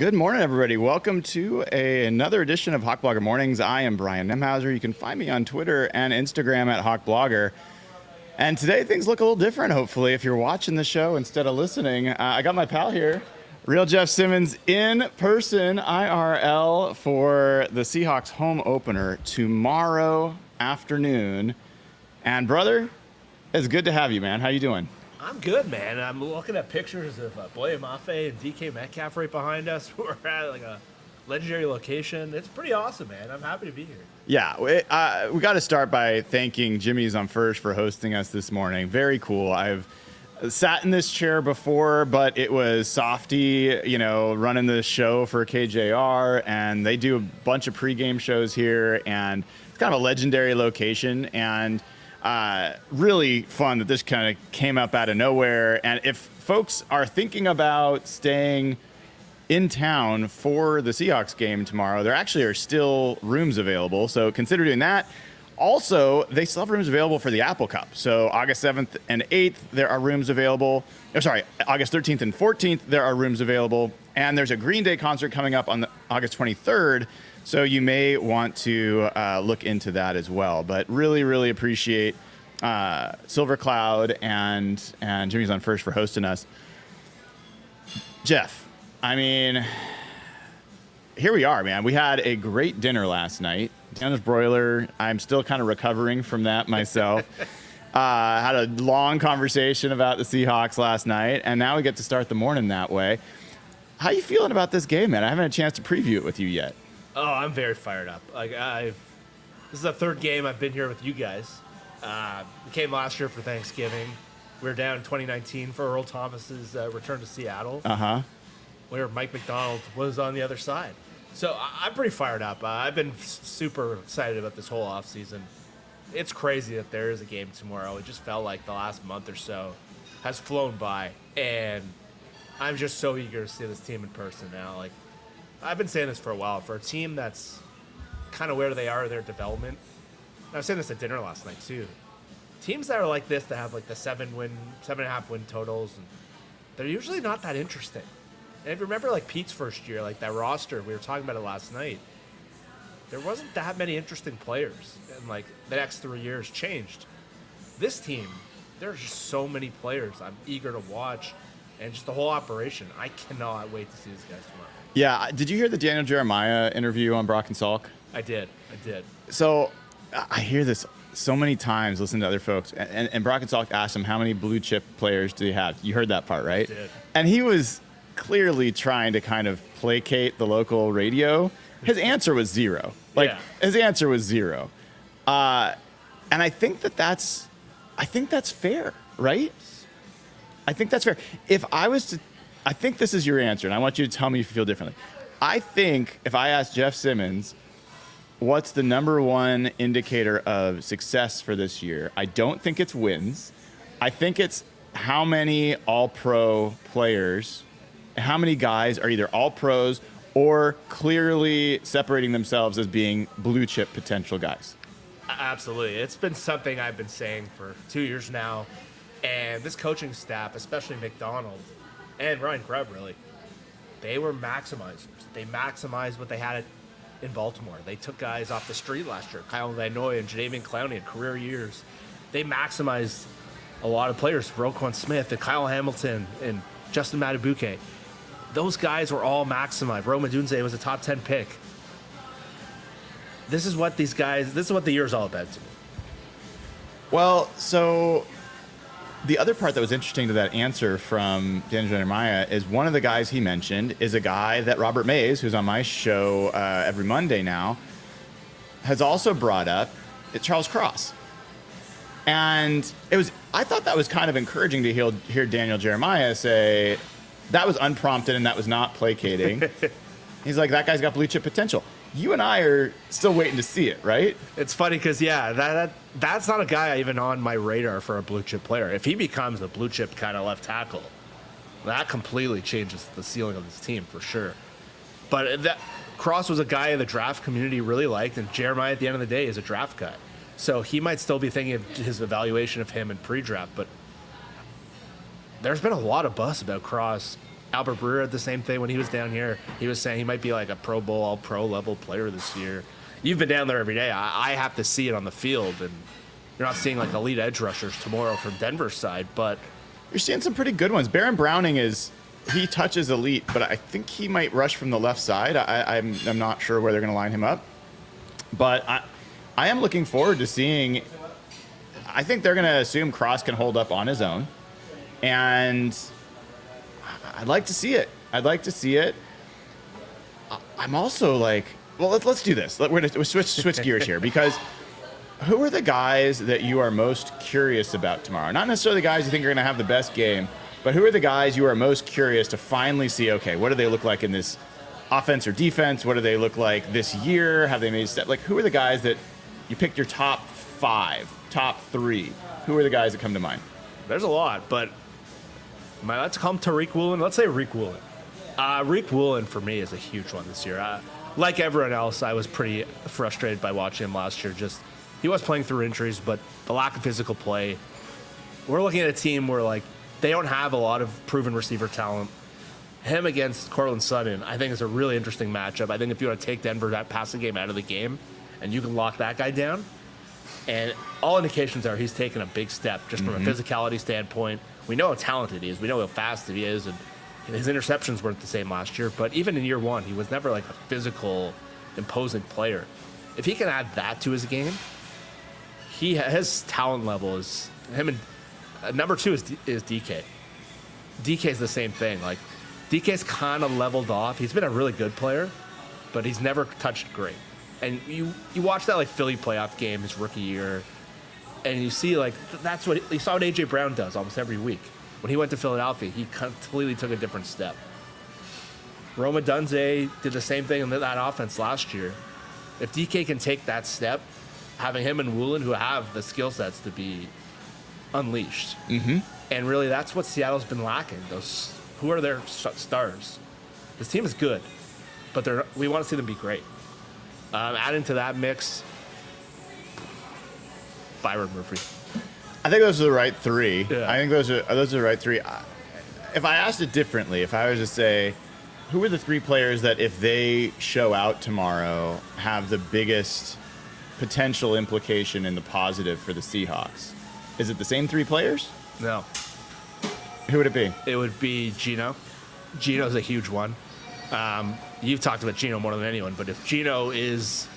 Good morning, everybody. Welcome to another edition of Hawk Blogger Mornings. I am Brian Nemhauser. You can find me on Twitter and Instagram at Hawk Blogger. And today things look a little different, hopefully, if you're watching the show instead of listening. I got my pal here, real Jeff Simmons, in person, IRL, for the Seahawks home opener tomorrow afternoon. And brother, it's good to have you, man. How you doing? I'm good, man. I'm looking at pictures of Boye Mafe and DK Metcalf right behind us. We're at like a legendary location. It's pretty awesome, man. I'm happy to be here. Yeah, we got to start by thanking Jimmy's on First for hosting us this morning. Very cool. I've sat in this chair before, but it was Softy, running the show for KJR, and they do a bunch of pregame shows here, and it's kind of a legendary location, and really fun that this kind of came up out of nowhere. And if folks are thinking about staying in town for the Seahawks game tomorrow, there actually are still rooms available, so consider doing that. Also, they still have rooms available for the Apple Cup. So August 7th and 8th, there are rooms available. August 13th and 14th, there are rooms available. And there's a Green Day concert coming up on August 23rd. So you may want to look into that as well. But really, really appreciate Silver Cloud and Jimmy's on First for hosting us. Jeff, I mean, here we are, man. We had a great dinner last night. Daniel's broiler. I'm still kind of recovering from that myself. Had a long conversation about the Seahawks last night, and now we get to start the morning that way. How you feeling about this game, man? I haven't had a chance to preview it with you yet. Oh, I'm very fired up. This is the third game I've been here with you guys. We came last year for Thanksgiving. We were down in 2019 for Earl Thomas's return to Seattle. Where Mike McDonald was on the other side. So I'm pretty fired up. I've been super excited about this whole offseason. It's crazy that there is a game tomorrow. It just felt like the last month or so has flown by, and I'm just so eager to see this team in person now. Like, I've been saying this for a while. For a team that's kind of where they are in their development, and I was saying this at dinner last night too. Teams that are like this, that have like the 7.5 win totals, and they're usually not that interesting. And if you remember, like Pete's first year, like that roster, we were talking about it last night. There wasn't that many interesting players, and like the next 3 years changed. This team, there's just so many players I'm eager to watch, and just the whole operation. I cannot wait to see these guys tomorrow. Yeah, did you hear the Daniel Jeremiah interview on Brock and Salk? I did. So I hear this so many times listening to other folks, and Brock and Salk asked him how many blue chip players do you have. You heard that part, right? I did. And he was clearly trying to kind of placate the local radio. His answer was zero. His answer was zero. And I think that's fair, right? I think that's fair. I think this is your answer, and I want you to tell me if you feel differently. I think if I asked Jeff Simmons, what's the number one indicator of success for this year? I don't think it's wins. I think it's how many all-pro players, how many guys are either all-pros or clearly separating themselves as being blue-chip potential guys. Absolutely. It's been something I've been saying for 2 years now. And this coaching staff, especially McDonald and Ryan Grubb, really, they were maximizers. They maximized what they had in Baltimore. They took guys off the street last year. Kyle Van Noy and Jadeveon Clowney had career years. They maximized a lot of players, Roquan Smith and Kyle Hamilton and Justin Matabuke. Those guys were all maximized. Rome Odunze was a top 10 pick. This is what the year is all about to me. Well, so the other part that was interesting to that answer from Daniel Jeremiah is one of the guys he mentioned is a guy that Robert Mays, who's on my show every Monday now, has also brought up. It's Charles Cross. And I thought that was kind of encouraging to hear Daniel Jeremiah say, that was unprompted and that was not placating. He's like, that guy's got blue chip potential. You and I are still waiting to see it, right? It's funny because, that's not a guy even on my radar for a blue chip player. If he becomes a blue chip kind of left tackle, that completely changes the ceiling of this team for sure. But Cross was a guy the draft community really liked, and Jeremiah at the end of the day is a draft guy. So he might still be thinking of his evaluation of him in pre-draft, but there's been a lot of buzz about Cross Albert Breer had the same thing when he was down here. He was saying he might be like a Pro Bowl, all-pro level player this year. You've been down there every day. I have to see it on the field, and you're not seeing like elite edge rushers tomorrow from Denver's side, but you're seeing some pretty good ones. Baron Browning he touches elite, but I think he might rush from the left side. I'm not sure where they're going to line him up, but I am looking forward to seeing. I think they're going to assume Cross can hold up on his own, and I'd like to see it. I'm also like, well, let's do this. We're going to switch gears here, because who are the guys that you are most curious about tomorrow? Not necessarily the guys you think are going to have the best game, but who are the guys you are most curious to finally see, okay, what do they look like in this offense or defense? What do they look like this year? Have they made a step? Like, who are the guys that you picked your top 5, top 3? Who are the guys that come to mind? there's a lot, but let's come to Rick Woolen. Let's say Rick Woolen. Rick Woolen, for me, is a huge one this year. Like everyone else, I was pretty frustrated by watching him last year. He was playing through injuries, but the lack of physical play. We're looking at a team where, like, they don't have a lot of proven receiver talent. Him against Cortland Sutton, I think, is a really interesting matchup. I think if you want to take Denver, that passing game out of the game, and you can lock that guy down, and all indications are he's taken a big step just from a physicality standpoint. We know how talented he is. We know how fast he is, and his interceptions weren't the same last year. But even in year one, he was never like a physical, imposing player. If he can add that to his game, his talent level is him. And number 2 is DK. DK's the same thing. Like, DK's kind of leveled off. He's been a really good player, but he's never touched great. And you watch that, like, Philly playoff game his rookie year, and you see, like, that's what you saw what A.J. Brown does almost every week. When he went to Philadelphia, he completely took a different step. Roma Dunze did the same thing in that offense last year. If DK can take that step, having him and Woolen, who have the skill sets to be unleashed. And really, that's what Seattle's been lacking. Who are their stars? This team is good, but we want to see them be great. Adding to that mix, Byron Murphy. I think those are the right 3. Yeah. I think those are the right 3. If I asked it differently, if I was to say, who are the 3 players that if they show out tomorrow have the biggest potential implication in the positive for the Seahawks? Is it the same 3 players? No. Who would it be? It would be Geno. Geno's a huge one. You've talked about Geno more than anyone, but if Geno is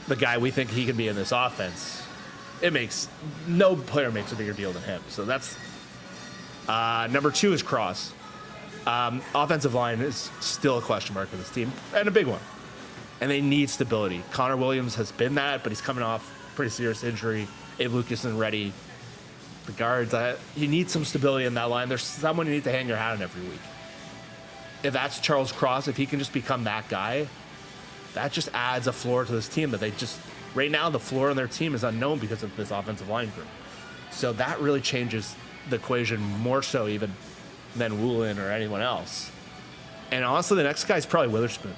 the guy we think he can be in this offense, no player makes a bigger deal than him. So that's number 2 is Cross. Offensive line is still a question mark for this team, and a big one. And they need stability. Connor Williams has been that, but he's coming off pretty serious injury. Abe Lucas and Reddy, the guards. You need some stability in that line. There's someone you need to hang your hat on every week. If that's Charles Cross, if he can just become that guy, that just adds a floor to this team that right now the floor on their team is unknown because of this offensive line group. So that really changes the equation more so even than Woolen or anyone else. And honestly, the next guy is probably Witherspoon.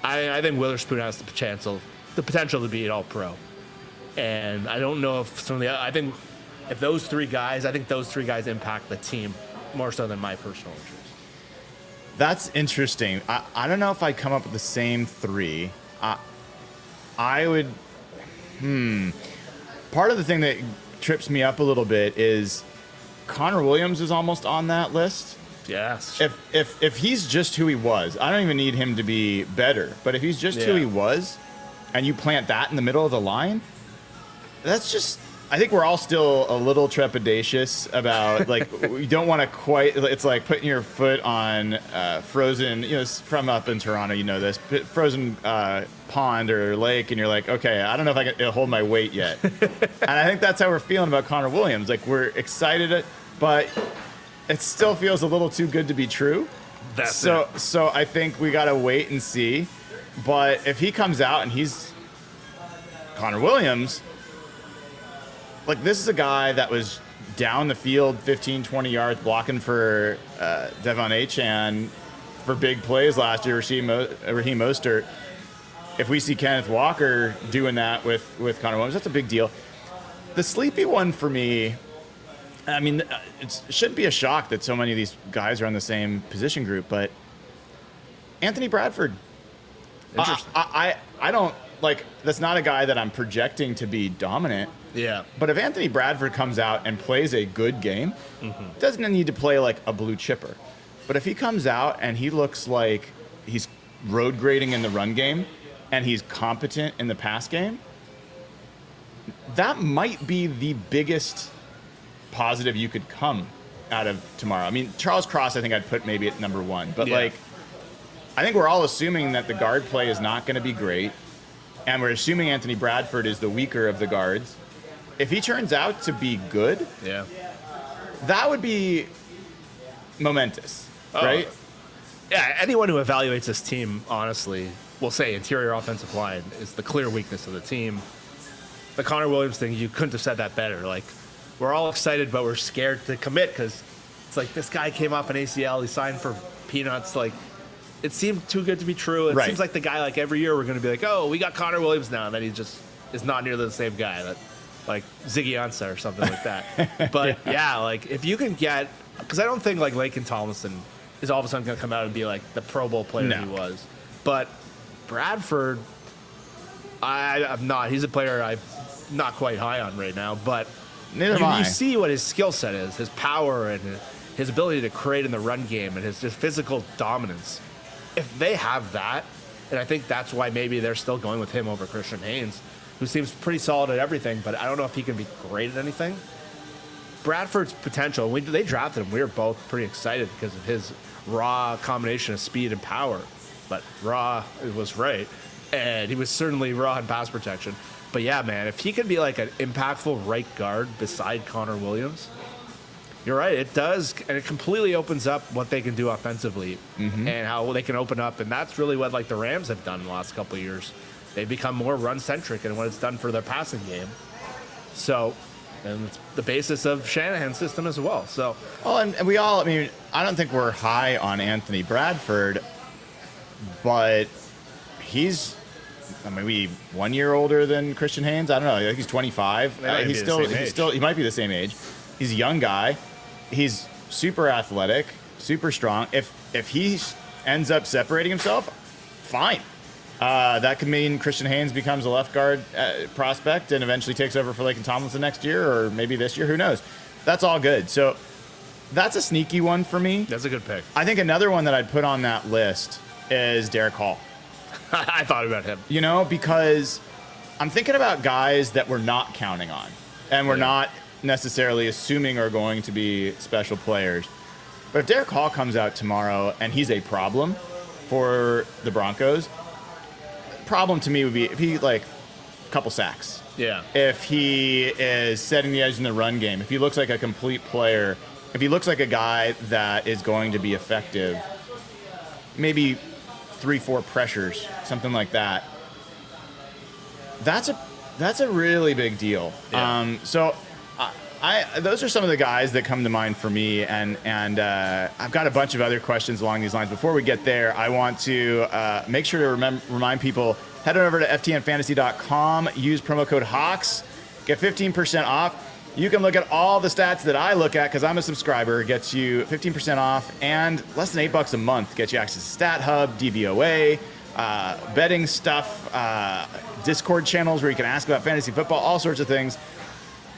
I think Witherspoon has the potential to be an all-pro. And I don't know if I think those 3 guys impact the team more so than my personal interest. That's interesting. I don't know if I'd come up with the same 3. I would. Part of the thing that trips me up a little bit is Connor Williams is almost on that list. Yes. If he's just who he was, I don't even need him to be better. But if he's just who he was, and you plant that in the middle of the line, that's just. I think we're all still a little trepidatious about, like, we don't want to quite. It's like putting your foot on frozen. From up in Toronto, you know this frozen pond or lake, and you're like, okay, I don't know if I can hold my weight yet. And I think that's how we're feeling about Connor Williams. Like, we're excited, but it still feels a little too good to be true. So I think we got to wait and see. But if he comes out and he's Connor Williams, like, this is a guy that was down the field 15, 20 yards blocking for Devon Achane for big plays last year, Raheem Mostert. If we see Kenneth Walker doing that with Connor Williams, that's a big deal. The sleepy one for me, I mean, it shouldn't be a shock that so many of these guys are on the same position group, but Anthony Bradford. Interesting. I don't, like, that's not a guy that I'm projecting to be dominant. Yeah. But if Anthony Bradford comes out and plays a good game, doesn't need to play like a blue chipper. But if he comes out and he looks like he's road grading in the run game and he's competent in the pass game, that might be the biggest positive you could come out of tomorrow. I mean, Charles Cross, I think I'd put maybe at number one. But, like, I think we're all assuming that the guard play is not going to be great. And we're assuming Anthony Bradford is the weaker of the guards. If he turns out to be good, that would be momentous, right? Yeah, anyone who evaluates this team, honestly, will say interior offensive line is the clear weakness of the team. The Connor Williams thing, you couldn't have said that better. Like, we're all excited, but we're scared to commit because it's like this guy came off an ACL, he signed for peanuts. Like, it seemed too good to be true. It seems like the guy, like, every year we're going to be like, oh, we got Connor Williams now, and then he just is not nearly the same guy. That, like Ziggy Ansah or something like that. But yeah, like if you can get, because I don't think like Laken Tomlinson is all of a sudden going to come out and be like the Pro Bowl player he was. But Bradford, I'm not. He's a player I'm not quite high on right now. But you see what his skill set is, his power and his ability to create in the run game and his just physical dominance. If they have that, and I think that's why maybe they're still going with him over Christian Haynes, who seems pretty solid at everything, but I don't know if he can be great at anything. Bradford's potential, they drafted him. We were both pretty excited because of his raw combination of speed and power. But raw, it was right. And he was certainly raw in pass protection. But yeah, man, if he could be like an impactful right guard beside Connor Williams, you're right, it does. And it completely opens up what they can do offensively and how they can open up. And that's really what like the Rams have done in the last couple of years. They've become more run-centric in what it's done for their passing game. So, and it's the basis of Shanahan's system as well. So, and we all, I mean, I don't think we're high on Anthony Bradford, but he's maybe 1 year older than Christian Haynes. I don't know. I think he's 25. He might be the same age. He's a young guy. He's super athletic, super strong. If he ends up separating himself, fine. That could mean Christian Haynes becomes a left guard prospect and eventually takes over for Laken Tomlinson next year or maybe this year. Who knows? That's all good. So that's a sneaky one for me. That's a good pick. I think another one that I'd put on that list is Derek Hall. I thought about him. You know, because I'm thinking about guys that we're not counting on and we're not necessarily assuming are going to be special players. But if Derek Hall comes out tomorrow and he's a problem for the Broncos, problem to me would be if he like a couple sacks. Yeah. If he is setting the edge in the run game, if he looks like a complete player, if he looks like a guy that is going to be effective, maybe 3-4 pressures, something like that. That's a really big deal. Yeah. So those are some of the guys that come to mind for me, and I've got a bunch of other questions along these lines. Before we get there, I want to make sure to remind people, head on over to ftnfantasy.com, use promo code HAWKS, get 15% off. You can look at all the stats that I look at because I'm a subscriber. It gets you 15% off and less than $8 a month. Gets you access to Stat Hub, DVOA, betting stuff, Discord channels where you can ask about fantasy football, all sorts of things.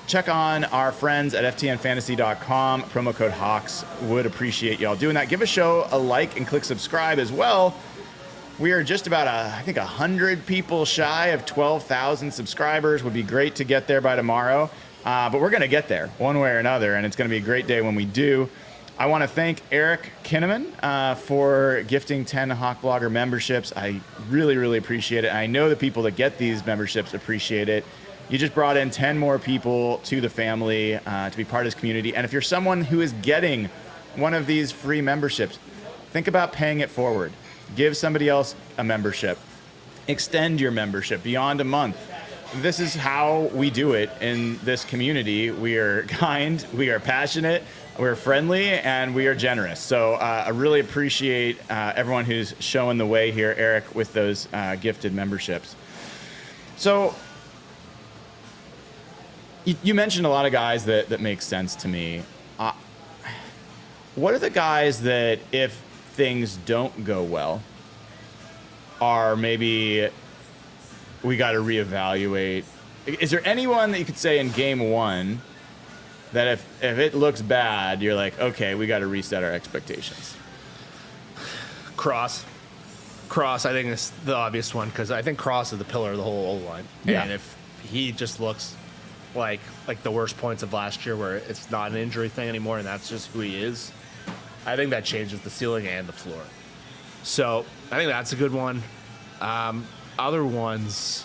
Check on our friends at ftnfantasy.com. Promo code HAWKS. Would appreciate y'all doing that. Give a show a like and click subscribe as well. We are just about, I think, 100 people shy of 12,000 subscribers. Would be great to get there by tomorrow. But we're going to get there one way or another, and it's going to be a great day when we do. I want to thank Eric Kinnaman for gifting 10 Hawk Blogger memberships. I really, really appreciate it. And I know the people that get these memberships appreciate it. You just brought in 10 more people to the family to be part of this community. And if you're someone who is getting one of these free memberships, think about paying it forward. Give somebody else a membership. Extend your membership beyond a month. This is how we do it in this community. We are kind, we are passionate, we're friendly, and we are generous. So I really appreciate everyone who's showing the way here, Eric, with those gifted memberships. So You mentioned a lot of guys that make sense to me. What are the guys that, if things don't go well, are maybe we got to reevaluate? Is there anyone that you could say in game one that if it looks bad, you're like, okay, we got to reset our expectations? Cross, I think is the obvious one because I think Cross is the pillar of the whole O-line. Yeah. And if he just looks like the worst points of last year where it's not an injury thing anymore and that's just who he is, I think that changes the ceiling and the floor. So I think that's a good one. Other ones,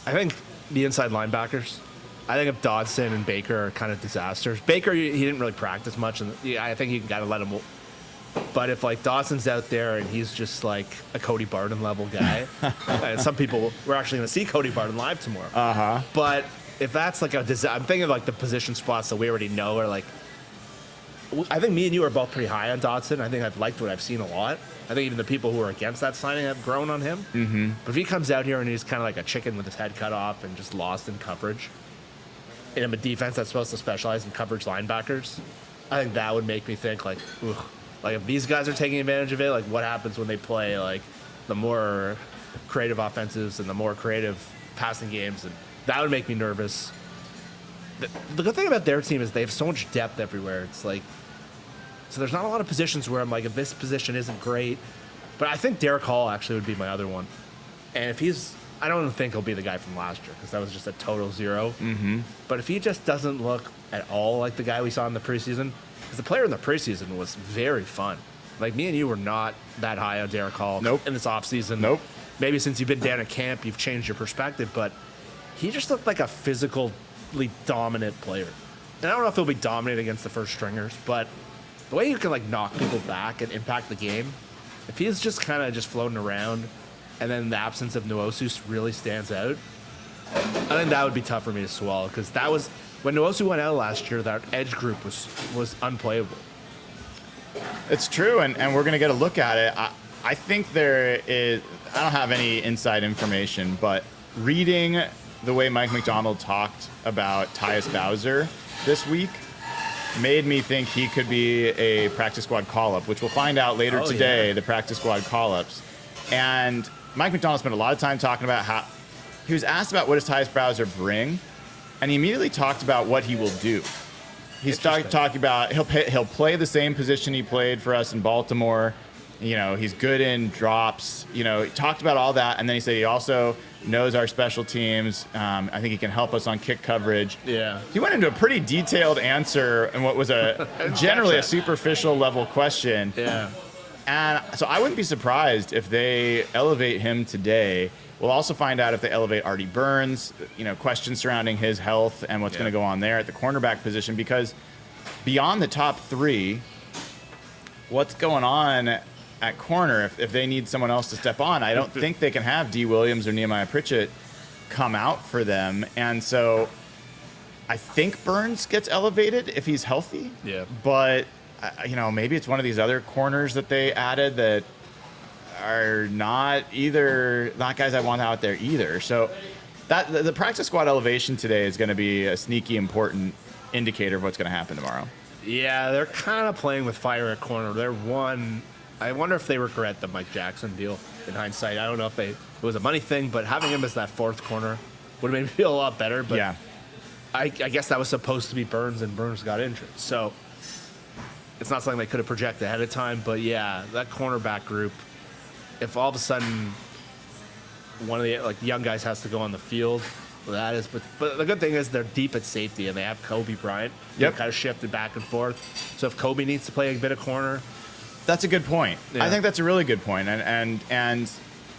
I think the inside linebackers. I think if Dodson and Baker are kind of disasters. Baker, he didn't really practice much, and I think you got to let him. But if like Dawson's out there and he's just like a Cody Barton level guy, and some people we're actually going to see Cody Barton live tomorrow. But if that's like I'm thinking of like the position spots that we already know are like. I think me and you are both pretty high on Dodson. I think I've liked what I've seen a lot. I think even the people who are against that signing have grown on him. Mm-hmm. But if he comes out here and he's kind of like a chicken with his head cut off and just lost in coverage, in a defense that's supposed to specialize in coverage linebackers, I think that would make me think like, ugh. Like if these guys are taking advantage of it, like what happens when they play like the more creative offenses and the more creative passing games, and that would make me nervous. The good thing about their team is they have so much depth everywhere. It's like, so there's not a lot of positions where I'm like, if this position isn't great, but I think Derek Hall actually would be my other one. And if he's, I don't think he'll be the guy from last year because that was just a total zero. Mm-hmm. But if he just doesn't look at all like the guy we saw in the preseason, because the player in the preseason was very fun. Like me and you were not that high on Derek Hall in this offseason. Nope. Maybe since you've been down at camp, you've changed your perspective, but he just looked like a physically dominant player. And I don't know if he'll be dominant against the first stringers, but the way you can like knock people back and impact the game, if he's just kind of just floating around, and then the absence of Nwosu really stands out, I think that would be tough for me to swallow because that was when Nwosu went out last year. That edge group was unplayable. It's true, and we're going to get a look at it. I think there is. I don't have any inside information, but reading the way Mike McDonald talked about Tyus Bowser this week made me think he could be a practice squad call-up, which we'll find out later today, yeah. The practice squad call-ups. And Mike McDonald spent a lot of time talking about how he was asked about what does Tyus Bowser bring, and he immediately talked about what he will do. He's talking about he'll play the same position he played for us in Baltimore. You know, he's good in drops. You know, he talked about all that, and then he said he also knows our special teams. I think he can help us on kick coverage. Yeah. He went into a pretty detailed answer in what was a generally a superficial level question. Yeah. And so I wouldn't be surprised if they elevate him today. We'll also find out if they elevate Artie Burns, you know, questions surrounding his health and what's going to go on there at the cornerback position, because beyond the top three, what's going on at corner if they need someone else to step on? I don't think they can have D. Williams or Nehemiah Pritchett come out for them. And so I think Burns gets elevated if he's healthy. Yeah. But, you know, maybe it's one of these other corners that they added that are not guys I want out there either. So that the practice squad elevation today is going to be a sneaky important indicator of what's going to happen tomorrow. Yeah, they're kind of playing with fire at corner. I wonder if they regret the Mike Jackson deal in hindsight. I don't know if it was a money thing, but having him as that fourth corner would have made me feel a lot better. But yeah, I guess that was supposed to be Burns, and Burns got injured. So it's not something they could have projected ahead of time. But yeah, that cornerback group, if all of a sudden one of the young guys has to go on the field, well, that is. But the good thing is they're deep at safety, and they have Kobe Bryant. Yep. Kind of shifted back and forth. So if Kobe needs to play a bit of corner. That's a good point. Yeah. I think that's a really good point. And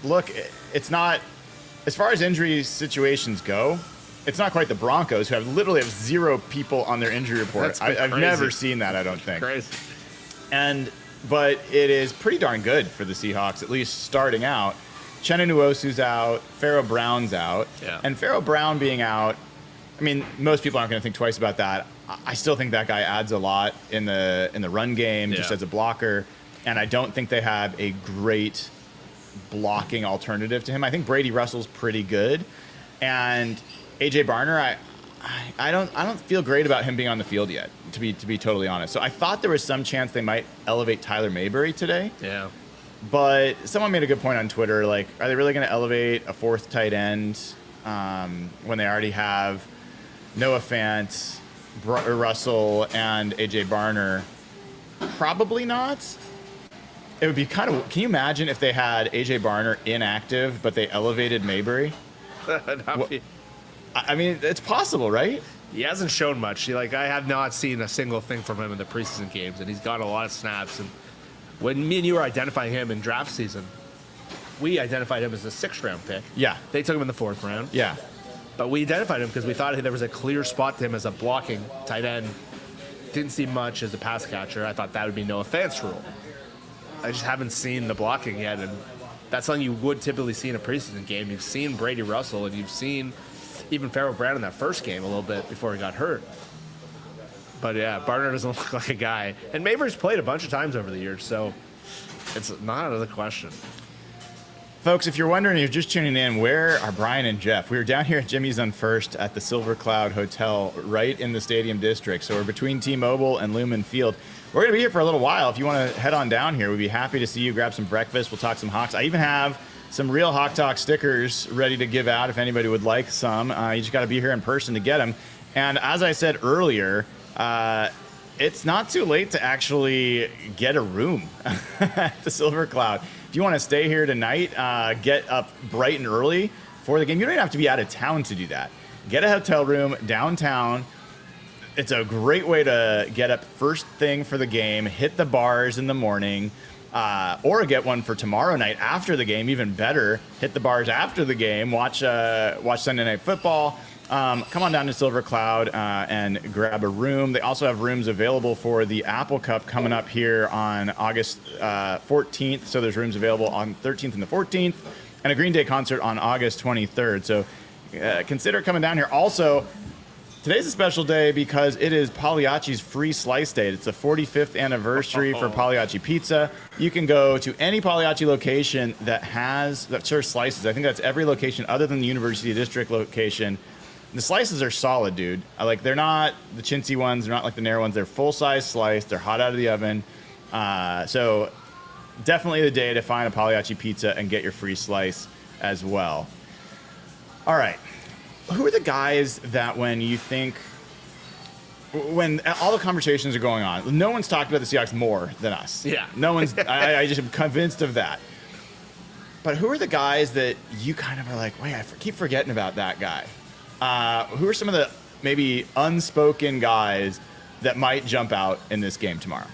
look, it's not, as far as injury situations go, it's not quite the Broncos, who literally have 0 people on their injury report. I've never seen that, I don't think. Crazy. But it is pretty darn good for the Seahawks, at least starting out. Chenna Nwosu's out, Pharaoh Brown's out. Yeah. And Pharaoh Brown being out, I mean, most people aren't going to think twice about that. I still think that guy adds a lot in the run game, just as a blocker. And I don't think they have a great blocking alternative to him. I think Brady Russell's pretty good. And AJ Barner, I don't feel great about him being on the field yet, to be totally honest. So I thought there was some chance they might elevate Tyler Mayberry today. Yeah. But someone made a good point on Twitter, like, are they really going to elevate a fourth tight end when they already have Noah Fant, Russell, and AJ Barner? Probably not. It would be kind of, can you imagine if they had AJ Barner inactive, but they elevated Mayberry? I mean, it's possible, right? He hasn't shown much. I have not seen a single thing from him in the preseason games, and he's got a lot of snaps. And when me and you were identifying him in draft season, we identified him as a 6th-round pick. Yeah. They took him in the 4th round. Yeah. But we identified him because we thought there was a clear spot to him as a blocking tight end. Didn't see much as a pass catcher. I thought that would be Noah Fant's role. I just haven't seen the blocking yet, and that's something you would typically see in a preseason game. You've seen Brady Russell, and you've seen even Pharaoh Brown in that first game a little bit before he got hurt. But yeah, Barner doesn't look like a guy. And Mayberry's played a bunch of times over the years, so it's not out of the question. Folks, if you're wondering, you're just tuning in, where are Brian and Jeff? We were down here at Jimmy's on First at the Silver Cloud Hotel right in the Stadium District. So we're between T-Mobile and Lumen Field. We're going to be here for a little while. If you want to head on down here, we'd be happy to see you, grab some breakfast. We'll talk some Hawks. I even have some real Hawk Talk stickers ready to give out if anybody would like some. You just got to be here in person to get them. And as I said earlier, it's not too late to actually get a room at the Silver Cloud. If you want to stay here tonight, get up bright and early for the game. You don't even have to be out of town to do that. Get a hotel room downtown. It's a great way to get up first thing for the game, hit the bars in the morning, or get one for tomorrow night after the game. Even better, hit the bars after the game, watch Sunday Night Football. Come on down to Silver Cloud and grab a room. They also have rooms available for the Apple Cup coming up here on August 14th. So there's rooms available on 13th and the 14th, and a Green Day concert on August 23rd. So consider coming down here. Also, today's a special day because it is Pagliacci's free slice day. It's the 45th anniversary for Pagliacci Pizza. You can go to any Pagliacci location that serves slices. I think that's every location other than the University District location. The slices are solid, dude. They're not the chintzy ones. They're not like the narrow ones. They're full-size slice. They're hot out of the oven. So definitely the day to find a Pagliacci pizza and get your free slice as well. All right. Who are the guys that when all the conversations are going on, no one's talked about the Seahawks more than us. Yeah. No one's, I just am convinced of that. But who are the guys that you kind of are like, wait, I keep forgetting about that guy? Who are some of the maybe unspoken guys that might jump out in this game tomorrow?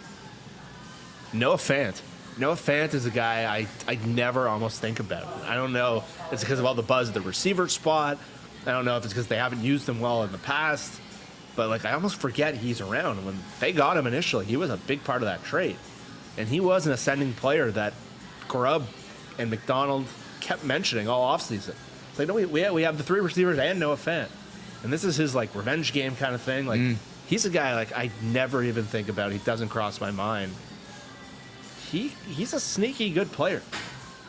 Noah Fant. Noah Fant is a guy I never almost think about. I don't know. It's because of all the buzz at the receiver spot. I don't know if it's because they haven't used him well in the past. But I almost forget he's around. When they got him initially, he was a big part of that trade. And he was an ascending player that Grubb and McDonald kept mentioning all offseason. It's no, we have the 3 receivers and Noah Fant. And this is his revenge game kind of thing. He's a guy I never even think about. He doesn't cross my mind. He's a sneaky good player.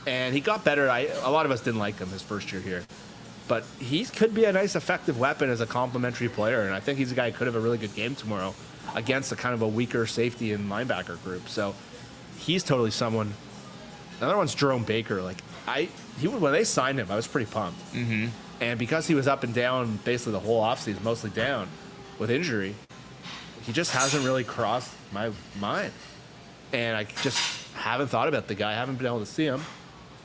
And he got better. A lot of us didn't like him his first year here. But he could be a nice effective weapon as a complementary player. And I think he's a guy who could have a really good game tomorrow against a kind of a weaker safety and linebacker group. So he's totally someone. Another one's Jerome Baker. When they signed him, I was pretty pumped. Mm-hmm. And because he was up and down basically the whole offseason, mostly down with injury, he just hasn't really crossed my mind. And I just haven't thought about the guy. I haven't been able to see him.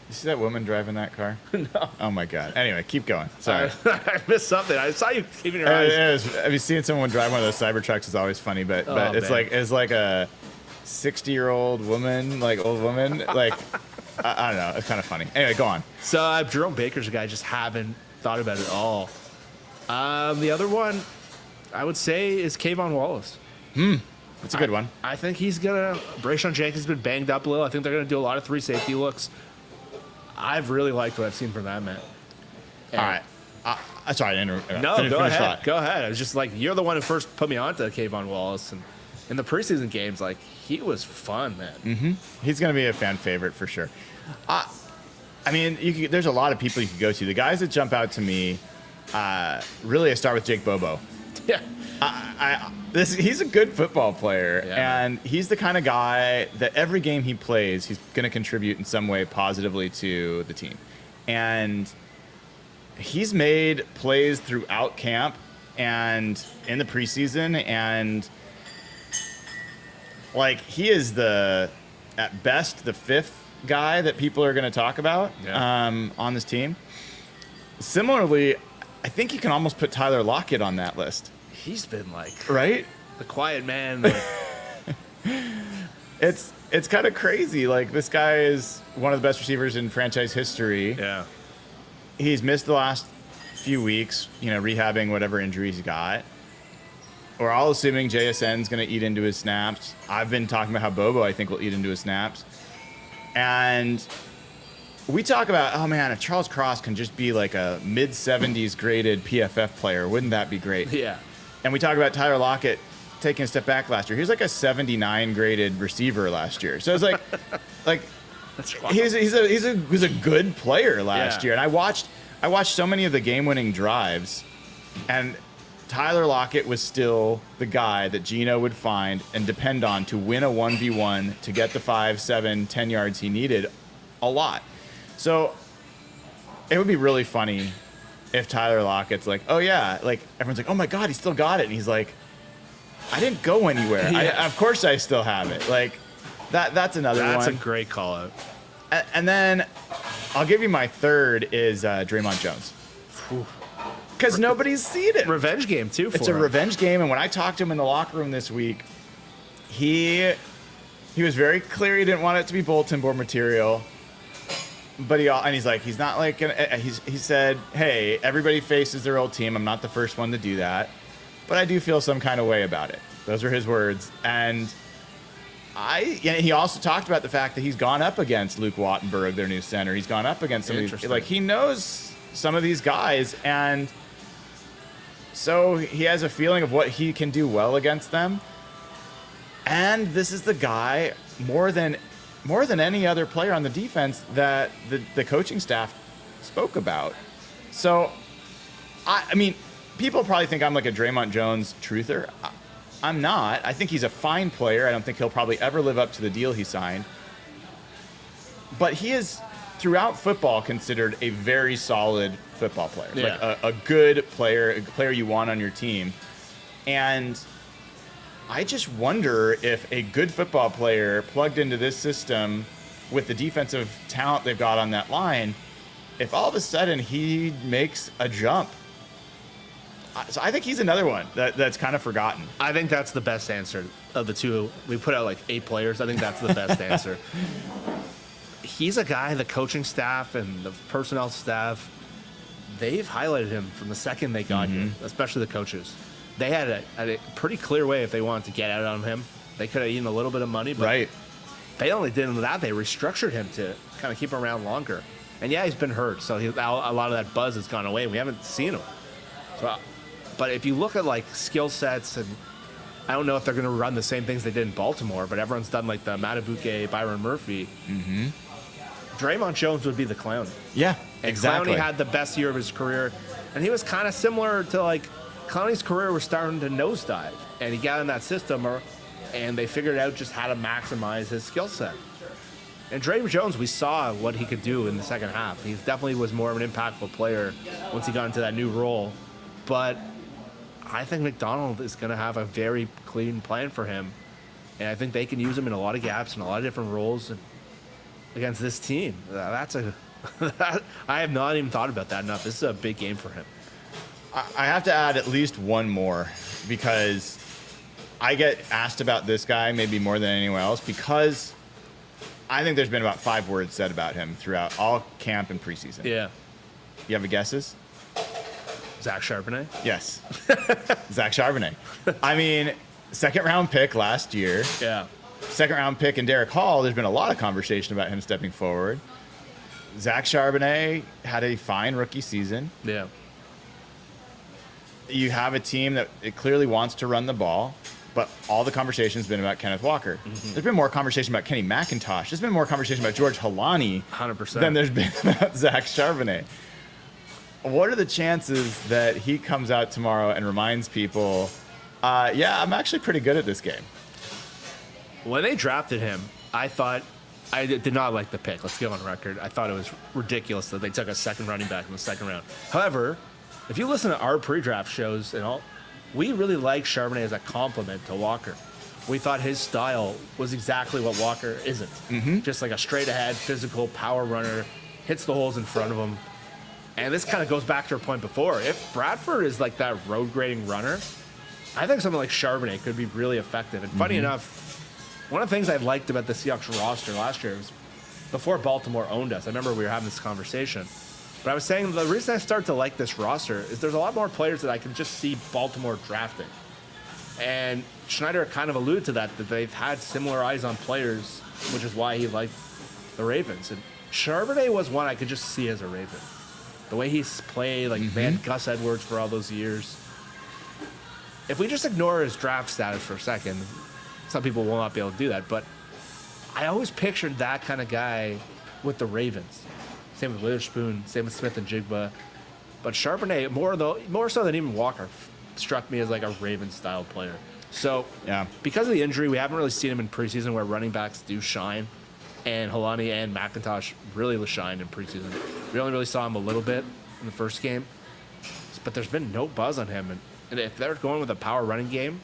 You see that woman driving that car? No. Oh, my God. Anyway, keep going. Sorry. I missed something. I saw you keeping your eyes. I mean, seeing someone drive one of those Cybertrucks is always funny, but it's like a 60-year-old woman, old woman. I don't know. It's kind of funny. Anyway, go on. So Jerome Baker's a guy I just haven't thought about at all. The other one I would say is Kayvon Wallace. That's a good one. I think he's going to... Brayshawn Jenkins has been banged up a little. I think they're going to do a lot of 3 safety looks. I've really liked what I've seen from that man. All right. Sorry, I interrupted. No, go ahead. Go ahead. I was just you're the one who first put me onto Kayvon Wallace. And in the preseason games, he was fun, man. Mm-hmm. He's going to be a fan favorite for sure. I mean, there's a lot of people you could go to. The guys that jump out to me, really I start with Jake Bobo. Yeah. He's a good football player, Yeah. and he's the kind of guy that every game he plays, he's going to contribute in some way positively to the team. And he's made plays throughout camp and in the preseason, and like he is at best the fifth guy that people are going to talk about on this team. Similarly, I think you can almost put Tyler Lockett on that list. He's been like right, the quiet man. Like, it's kind of crazy. Like, this guy is one of the best receivers in franchise history. yeah. He's missed the last few weeks, rehabbing whatever injuries he got. We're all assuming JSN's going to eat into his snaps. I've been talking about how Bobo, I think, will eat into his snaps. And we talk about, oh man, if Charles Cross can just be like a mid-70s graded PFF player, wouldn't that be great? Yeah. And we talk about Tyler Lockett taking a step back last year. He was like a 79 graded receiver last year. So it's like That's wild. he's a good player last year. And I watched so many of the game-winning drives, and Tyler Lockett was still the guy that Gino would find and depend on to win a 1v1 to get the 5, 7, 10 yards he needed a lot. So it would be really funny if Tyler Lockett's like, oh yeah, like everyone's like, oh my God, he still got it. And he's like, I didn't go anywhere. Yeah. Of course I still have it. Like that's another one. That's a great call out. And then I'll give you my third is Draymond Jones. Because nobody's seen it. Revenge game too. It's a revenge game. And when I talked to him in the locker room this week, he was very clear he didn't want it to be bulletin board material. But he's like, he's not like, he said, hey, everybody faces their old team. I'm not the first one to do that. But I do feel some kind of way about it. Those are his words. And he also talked about the fact that he's gone up against Luke Wattenberg, their new center. He's gone up against some of these, like, he knows some of these guys. And so he has a feeling of what he can do well against them. And this is the guy more than any other player on the defense that the coaching staff spoke about. So, I mean, people probably think I'm like a Draymond Jones truther. I'm not. I think he's a fine player. I don't think he'll probably ever live up to the deal he signed. But he is, throughout football, considered a very solid football player. Yeah. Like a good player, a player you want on your team. And I just wonder if a good football player plugged into this system with the defensive talent they've got on that line, if all of a sudden he makes a jump. So I think he's another one that's kind of forgotten. I think that's the best answer of the two. We put out like 8 players. I think that's the best answer. He's a guy, the coaching staff and the personnel staff, they've highlighted him from the second they got here, especially the coaches. They had a pretty clear way if they wanted to get out on him. They could have eaten a little bit of money, but they only did that. They restructured him to kind of keep him around longer. And yeah, he's been hurt, so a lot of that buzz has gone away. We haven't seen him. So, but if you look at like skill sets, and I don't know if they're going to run the same things they did in Baltimore, but everyone's done like the Matabuke, Byron Murphy. Draymond Jones would be the Clowney. Yeah, And exactly. Clowney had the best year of his career, and he was kind of similar to like Clowney's career was starting to nosedive, and he got in that system, and they figured out just how to maximize his skill set. And Draymond Jones, we saw what he could do in the second half. He definitely was more of an impactful player once he got into that new role. But I think McDonald is going to have a very clean plan for him, and I think they can use him in a lot of gaps and a lot of different roles against this team. I have not even thought about that enough. This is a big game for him. I have to add at least one more, because I get asked about this guy maybe more than anyone else, because I think there's been about 5 words said about him throughout all camp and preseason. Yeah. You have a guesses? Zach Charbonnet? Yes. Zach Charbonnet. I mean, 2nd round pick last year. Yeah. 2nd round pick in Derek Hall. There's been a lot of conversation about him stepping forward. Zach Charbonnet had a fine rookie season. Yeah. You have a team that it clearly wants to run the ball, but all the conversation has been about Kenneth Walker. There's been more conversation about Kenny McIntosh. There's been more conversation about George Halani 100%. than there's been about Zach Charbonnet. what are the chances that he comes out tomorrow and reminds people, yeah, I'm actually pretty good at this game? When they drafted him, I thought I did not like the pick. Let's get on record. I thought it was ridiculous that they took a second running back in the second round. However, if you listen to our pre-draft shows and all, we really like Charbonnet as a complement to Walker. We thought his style was exactly what Walker isn't. Mm-hmm. Just like a straight-ahead, physical power runner, hits the holes in front of him. And this kind of goes back to our point before. If Bradford is like that road grading runner, I think something like Charbonnet could be really effective. And funny enough, one of the things I liked about the Seahawks roster last year was before Baltimore owned us. I remember we were having this conversation. But I was saying the reason I start to like this roster is there's a lot more players that I can just see Baltimore drafting. And Schneider kind of alluded to that they've had similar eyes on players, which is why he liked the Ravens. And Charbonnet was one I could just see as a Raven. The way he's played, like Van Gus Edwards for all those years. If we just ignore his draft status for a second, some people will not be able to do that, but I always pictured that kind of guy with the Ravens. Same with Witherspoon, same with Smith and Jigba. But Charbonnet, more so than even Walker, struck me as like a Raven-style player. So, Yeah. because of the injury, we haven't really seen him in preseason where running backs do shine. And Helani and McIntosh really shined in preseason. We only really saw him a little bit in the first game. But there's been no buzz on him. And if they're going with a power running game,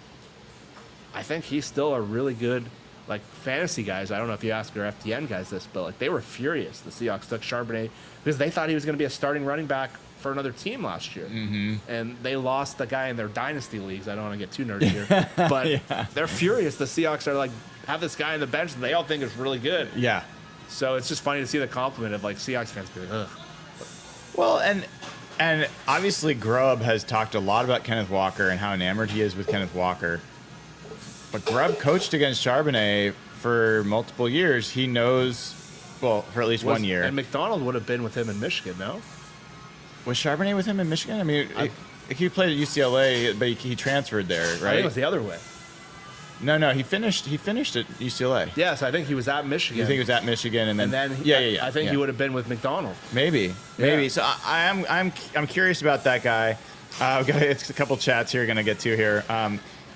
I think he's still a really good, like, fantasy guys. I don't know if you ask your FTN guys this, but like they were furious. The Seahawks took Charbonnet because they thought he was going to be a starting running back for another team last year. And they lost the guy in their dynasty leagues. I don't want to get too nerdy here, but they're furious. The Seahawks are like, have this guy on the bench that they all think is really good. Yeah. So it's just funny to see the compliment of like Seahawks fans be like, ugh. Well, and obviously Grubb has talked a lot about Kenneth Walker and how enamored he is with Kenneth Walker. But Grubb coached against Charbonnet for multiple years. He knows, well, for at least 1 year. And McDonald would have been with him in Michigan, no? Was Charbonnet with him in Michigan? I mean, he played at UCLA, but he transferred there, right? I think it was the other way. No, he finished at UCLA. Yes, I think he was at Michigan. You think he was at Michigan, and then yeah. I think he would have been with McDonald. Maybe. So I'm curious about that guy. I've got a couple chats here. Going to get to here.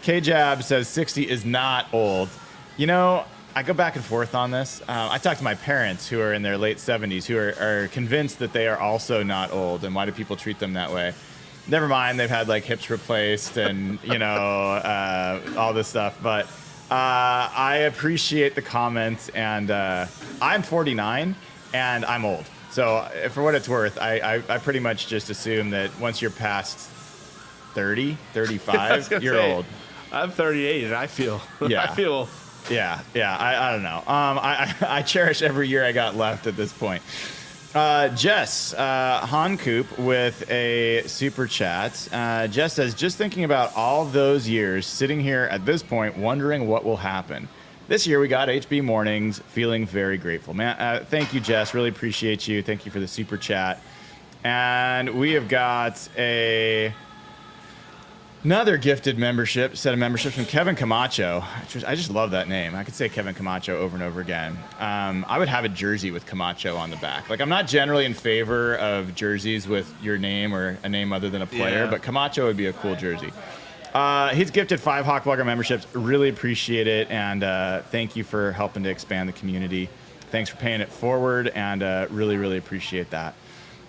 K-Jab says 60 is not old. You know, I go back and forth on this. I talk to my parents who are in their late 70s who are convinced that they are also not old. And why do people treat them that way? Never mind, they've had like hips replaced and, you know, all this stuff. But I appreciate the comments. And I'm 49 and I'm old. So for what it's worth, I pretty much just assume that once you're past 30, 35, you're old. I'm 38 and I feel, Yeah. I feel. Yeah. I don't know. I cherish every year I got left at this point. Jess Hankoop with a super chat. Jess says, just thinking about all those years sitting here at this point, wondering what will happen. This year we got HB mornings, feeling very grateful. Man, thank you, Jess. Really appreciate you. Thank you for the super chat. And we have got another gifted set of memberships from Kevin Camacho. I just love that name. I could say Kevin Camacho over and over again. I would have a jersey with Camacho on the back. Like, I'm not generally in favor of jerseys with your name or a name other than a player, but Camacho would be a cool jersey. He's gifted 5 Hawkblogger memberships. Really appreciate it, and thank you for helping to expand the community. Thanks for paying it forward, and really, really appreciate that.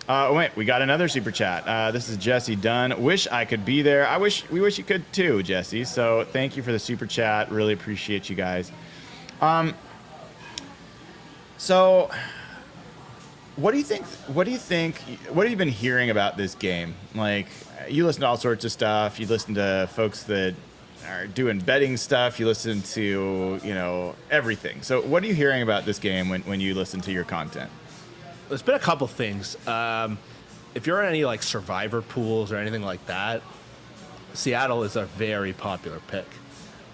Wait, we got another super chat. This is Jesse Dunn. Wish I could be there. We wish you could too, Jesse. So thank you for the super chat. Really appreciate you guys. So what do you think? What have you been hearing about this game? Like, you listen to all sorts of stuff. You listen to folks that are doing betting stuff. You listen to, everything. So what are you hearing about this game when you listen to your content? There's been a couple things. If you're in any like survivor pools or anything like that, Seattle is a very popular pick.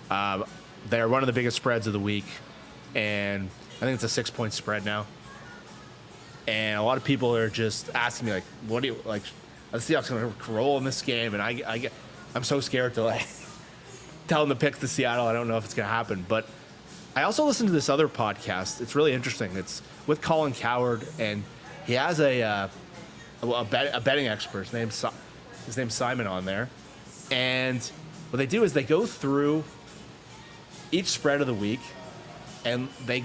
They're one of the biggest spreads of the week, and I think it's a 6-point spread now. And a lot of people are just asking me like, "What do you like? Are the Seahawks going to roll in this game?" And I'm so scared to like tell them to pick the Seattle. I don't know if it's going to happen, but I also listened to this other podcast. It's really interesting. It's with Colin Cowherd, and he has a a betting expert. His name's Simon on there. And what they do is they go through each spread of the week, and they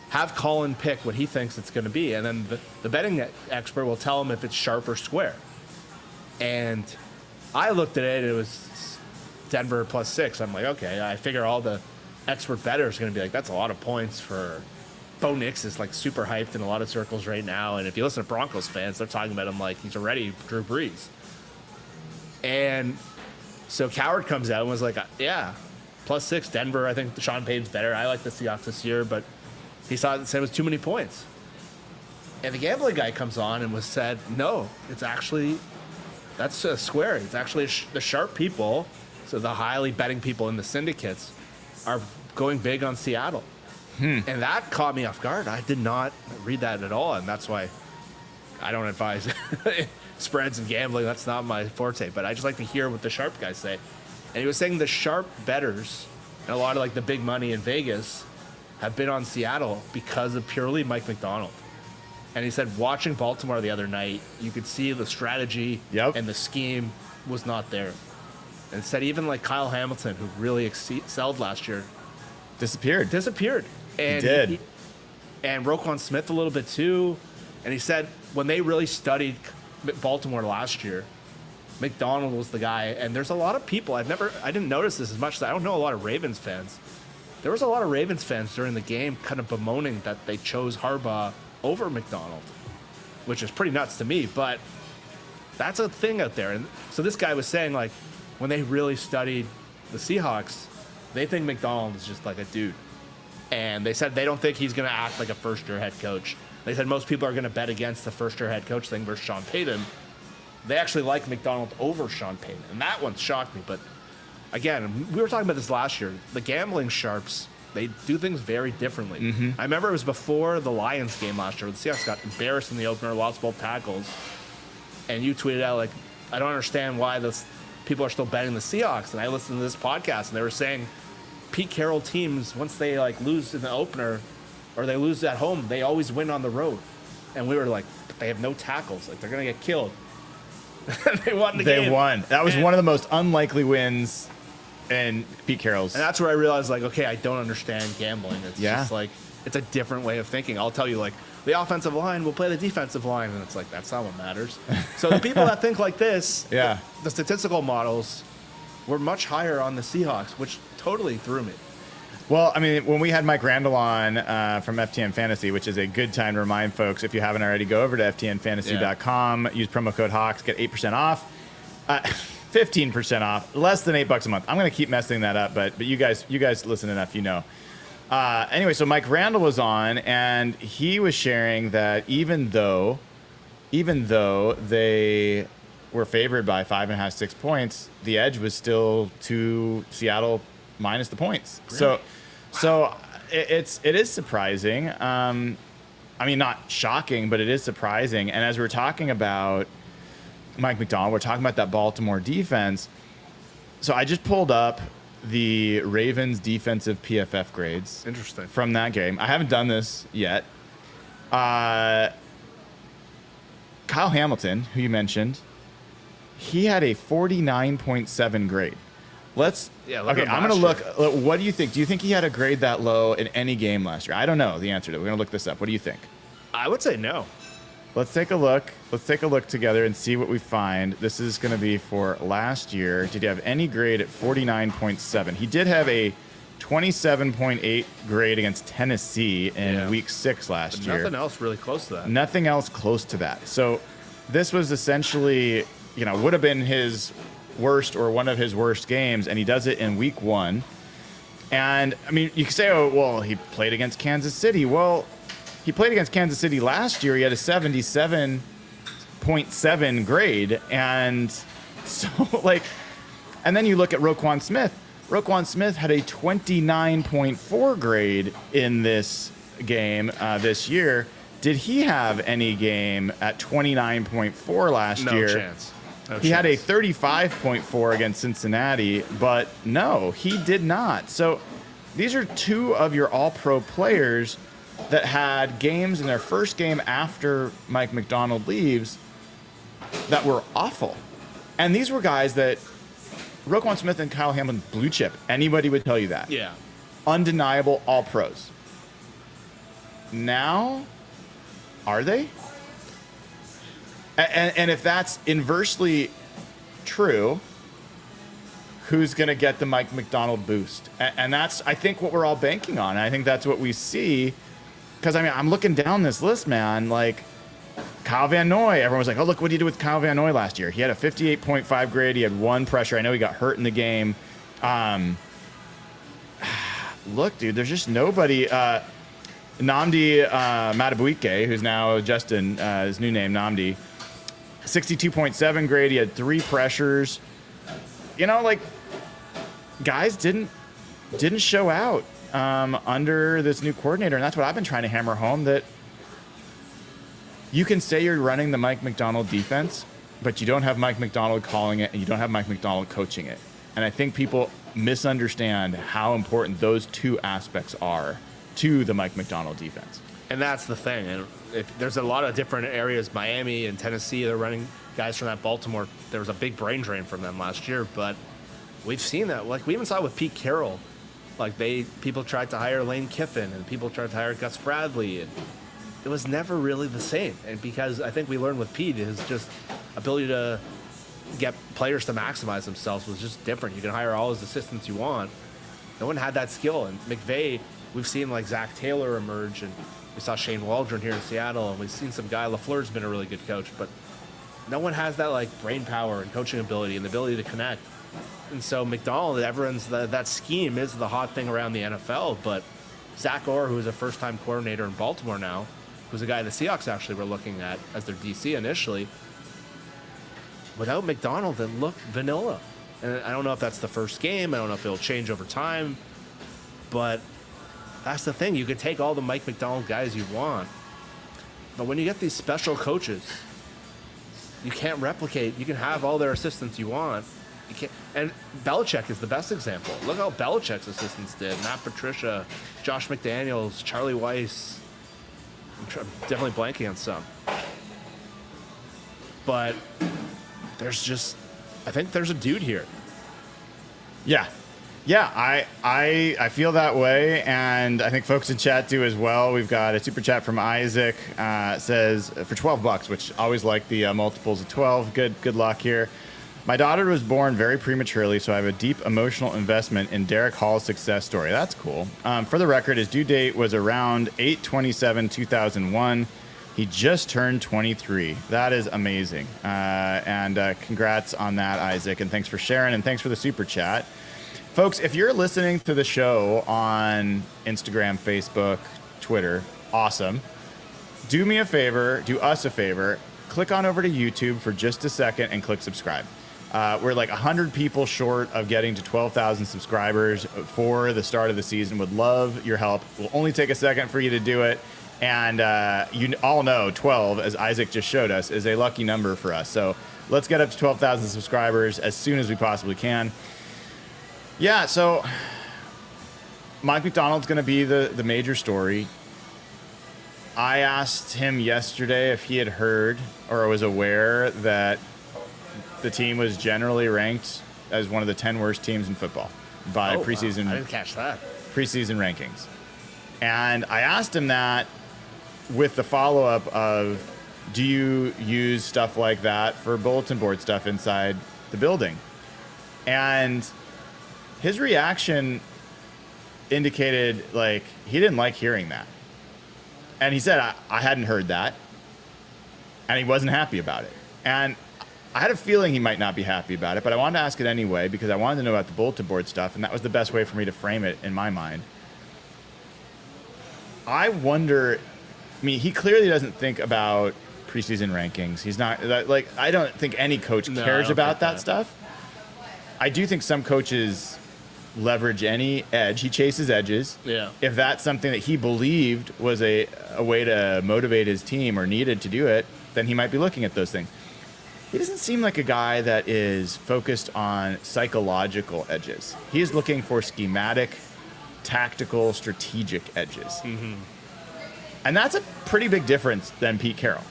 have Colin pick what he thinks it's going to be. And then the betting expert will tell him if it's sharp or square. And I looked at it, it was Denver +6. I'm like, okay, I figure all the expert bettors are going to be like, that's a lot of points for Bo Nix is like super hyped in a lot of circles right now. And if you listen to Broncos fans, they're talking about him like he's already Drew Brees. And so Coward comes out and was like, yeah, +6 Denver. I think Sean Payton's better. I like the Seahawks this year, but he said it was too many points. And the gambling guy comes on and said, no, it's actually, that's a square. It's actually the sharp people, so the highly betting people in the syndicates are going big on Seattle. And that caught me off guard. I did not read that at all, and that's why I don't advise spreads and gambling. That's not my forte, but I just like to hear what the sharp guys say. And he was saying the sharp bettors and a lot of like the big money in Vegas have been on Seattle because of purely Mike Macdonald. And he said watching Baltimore the other night, you could see the strategy and the scheme was not there. And said even like Kyle Hamilton, who really excelled last year, disappeared. And he did. And Roquan Smith a little bit too. And he said when they really studied Baltimore last year, McDonald was the guy. And there's a lot of people, I didn't notice this as much. I don't know a lot of Ravens fans. There was a lot of Ravens fans during the game kind of bemoaning that they chose Harbaugh over McDonald, which is pretty nuts to me. But that's a thing out there. And so this guy was saying like when they really studied the Seahawks, they think McDonald is just like a dude. And they said they don't think he's going to act like a first-year head coach. They said most people are going to bet against the first-year head coach thing versus Sean Payton. They actually like McDonald over Sean Payton. And that one shocked me. But, again, we were talking about this last year. The gambling sharps, they do things very differently. I remember it was before the Lions game last year where the Seahawks got embarrassed in the opener, lost both tackles. And you tweeted out, like, I don't understand why people are still betting the Seahawks. And I listened to this podcast, and they were saying Pete Carroll teams, once they like lose in the opener or they lose at home, they always win on the road. And we were like, they have no tackles. Like, they're going to get killed. They won the game. They won. That was one of the most unlikely wins in Pete Carroll's. And that's where I realized, like, okay, I don't understand gambling. It's just like, it's a different way of thinking. I'll tell you, like, the offensive line will play the defensive line. And it's like, that's not what matters. So the people that think like this, the statistical models were much higher on the Seahawks, which totally threw me. Well, I mean, when we had Mike Randall on from FTN Fantasy, which is a good time to remind folks, if you haven't already, go over to ftnfantasy.com, use promo code Hawks, get 8% off, 15% off, less than $8 a month. I'm going to keep messing that up, but you guys listen enough, you know. Anyway, so Mike Randall was on, and he was sharing that even though they were favored by 5.5, 6 points, the edge was still to Seattle minus the points. Really? So it is surprising. I mean, not shocking, but it is surprising. And as we're talking about Mike Macdonald, we're talking about that Baltimore defense. So I just pulled up the Ravens defensive PFF grades. Interesting. From that game. I haven't done this yet. Kyle Hamilton, who you mentioned, he had a 49.7 grade. I'm going to look. What do you think? Do you think he had a grade that low in any game last year? I don't know the answer to it. We're going to look this up. What do you think? I would say no. Let's take a look. Let's take a look together and see what we find. This is going to be for last year. Did he have any grade at 49.7? He did have a 27.8 grade against Tennessee in week 6 last year. Nothing else really close to that. Nothing else close to that. So this was essentially, would have been his worst or one of his worst games, and he does it in week 1. And, I mean, you could say, oh, well, he played against Kansas City. Well, he played against Kansas City last year. He had a 77.7 grade. And so, and then you look at Roquan Smith. Roquan Smith had a 29.4 grade in this game this year. Did he have any game at 29.4 last year? No chance. He had a 35.4 against Cincinnati, but no, he did not. So these are two of your all-pro players that had games in their first game after Mike Macdonald leaves that were awful. And these were guys that Roquan Smith and Kyle Hamilton, blue chip. Anybody would tell you that. Yeah. Undeniable, all pros. Now, are they? And if that's inversely true, who's going to get the Mike Macdonald boost? And that's, I think, what we're all banking on. I think that's what we see. Because, I mean, I'm looking down this list, man. Like, Kyle Van Noy, everyone was like, oh, look what he did with Kyle Van Noy last year. He had a 58.5 grade. He had one pressure. I know he got hurt in the game. Look, dude, there's just nobody. Nnamdi Matabuike, who's now Justin, his new name, Nnamdi, 62.7 grade. He had 3 pressures. You know, like, guys didn't show out under this new coordinator. And that's what I've been trying to hammer home, that you can say you're running the Mike Macdonald defense, but you don't have Mike Macdonald calling it, and you don't have Mike Macdonald coaching it. And I think people misunderstand how important those two aspects are to the Mike Macdonald defense. And that's the thing. And there's a lot of different areas, Miami and Tennessee, they're running guys from that Baltimore. There was a big brain drain from them last year, but we've seen that. Like, we even saw it with Pete Carroll. Like, people tried to hire Lane Kiffin, and people tried to hire Gus Bradley, and it was never really the same. And because I think we learned with Pete, his just ability to get players to maximize themselves was just different. You can hire all his assistants you want. No one had that skill. And McVay, we've seen like Zach Taylor emerge, and we saw Shane Waldron here in Seattle, and we've seen some guy. LaFleur's been a really good coach, but no one has that like brain power and coaching ability and the ability to connect. And so McDonald, everyone's that scheme is the hot thing around the NFL. But Zach Orr, who is a first-time coordinator in Baltimore now, who's a guy the Seahawks actually were looking at as their DC initially, without McDonald, it looked vanilla. And I don't know if that's the first game. I don't know if it'll change over time. But that's the thing. You can take all the Mike Macdonald guys you want, but when you get these special coaches, you can't replicate. You can have all their assistants you want. You can't. And Belichick is the best example. Look how Belichick's assistants did. Matt Patricia, Josh McDaniels, Charlie Weiss. I'm definitely blanking on some. But I think there's a dude here. Yeah, I feel that way, and I think folks in chat do as well. We've got a super chat from Isaac. Says for $12, which I always like the multiples of 12. Good luck here. My daughter was born very prematurely, so I have a deep emotional investment in Derek Hall's success story. That's cool. For the record, his due date was around 8/27/2001. He just turned 23. That is amazing. And congrats on that, Isaac. And thanks for sharing, and thanks for the super chat. Folks, if you're listening to the show on Instagram, Facebook, Twitter, awesome. Do me a favor, do us a favor, click on over to YouTube for just a second and click subscribe. We're like 100 people short of getting to 12,000 subscribers for the start of the season. Would love your help. Will only take a second for you to do it. And you all know 12, as Isaac just showed us, is a lucky number for us. So let's get up to 12,000 subscribers as soon as we possibly can. Yeah, so Mike Macdonald's going to be the major story. I asked him yesterday if he had heard or was aware that the team was generally ranked as one of the 10 worst teams in football by preseason. Wow. I didn't catch that. Preseason rankings. And I asked him that with the follow-up of, do you use stuff like that for bulletin board stuff inside the building? And his reaction indicated like he didn't like hearing that. And he said, I hadn't heard that. And he wasn't happy about it. And I had a feeling he might not be happy about it, but I wanted to ask it anyway because I wanted to know about the bulletin board stuff, and that was the best way for me to frame it in my mind. I wonder, I mean, he clearly doesn't think about preseason rankings. He's not, like, I don't think any coach cares about that stuff. I do think some coaches leverage any edge. He chases edges. Yeah. If that's something that he believed was a way to motivate his team or needed to do it, then he might be looking at those things. He doesn't seem like a guy that is focused on psychological edges. He is looking for schematic, tactical, strategic edges. Mm-hmm. And that's a pretty big difference than Pete Carroll.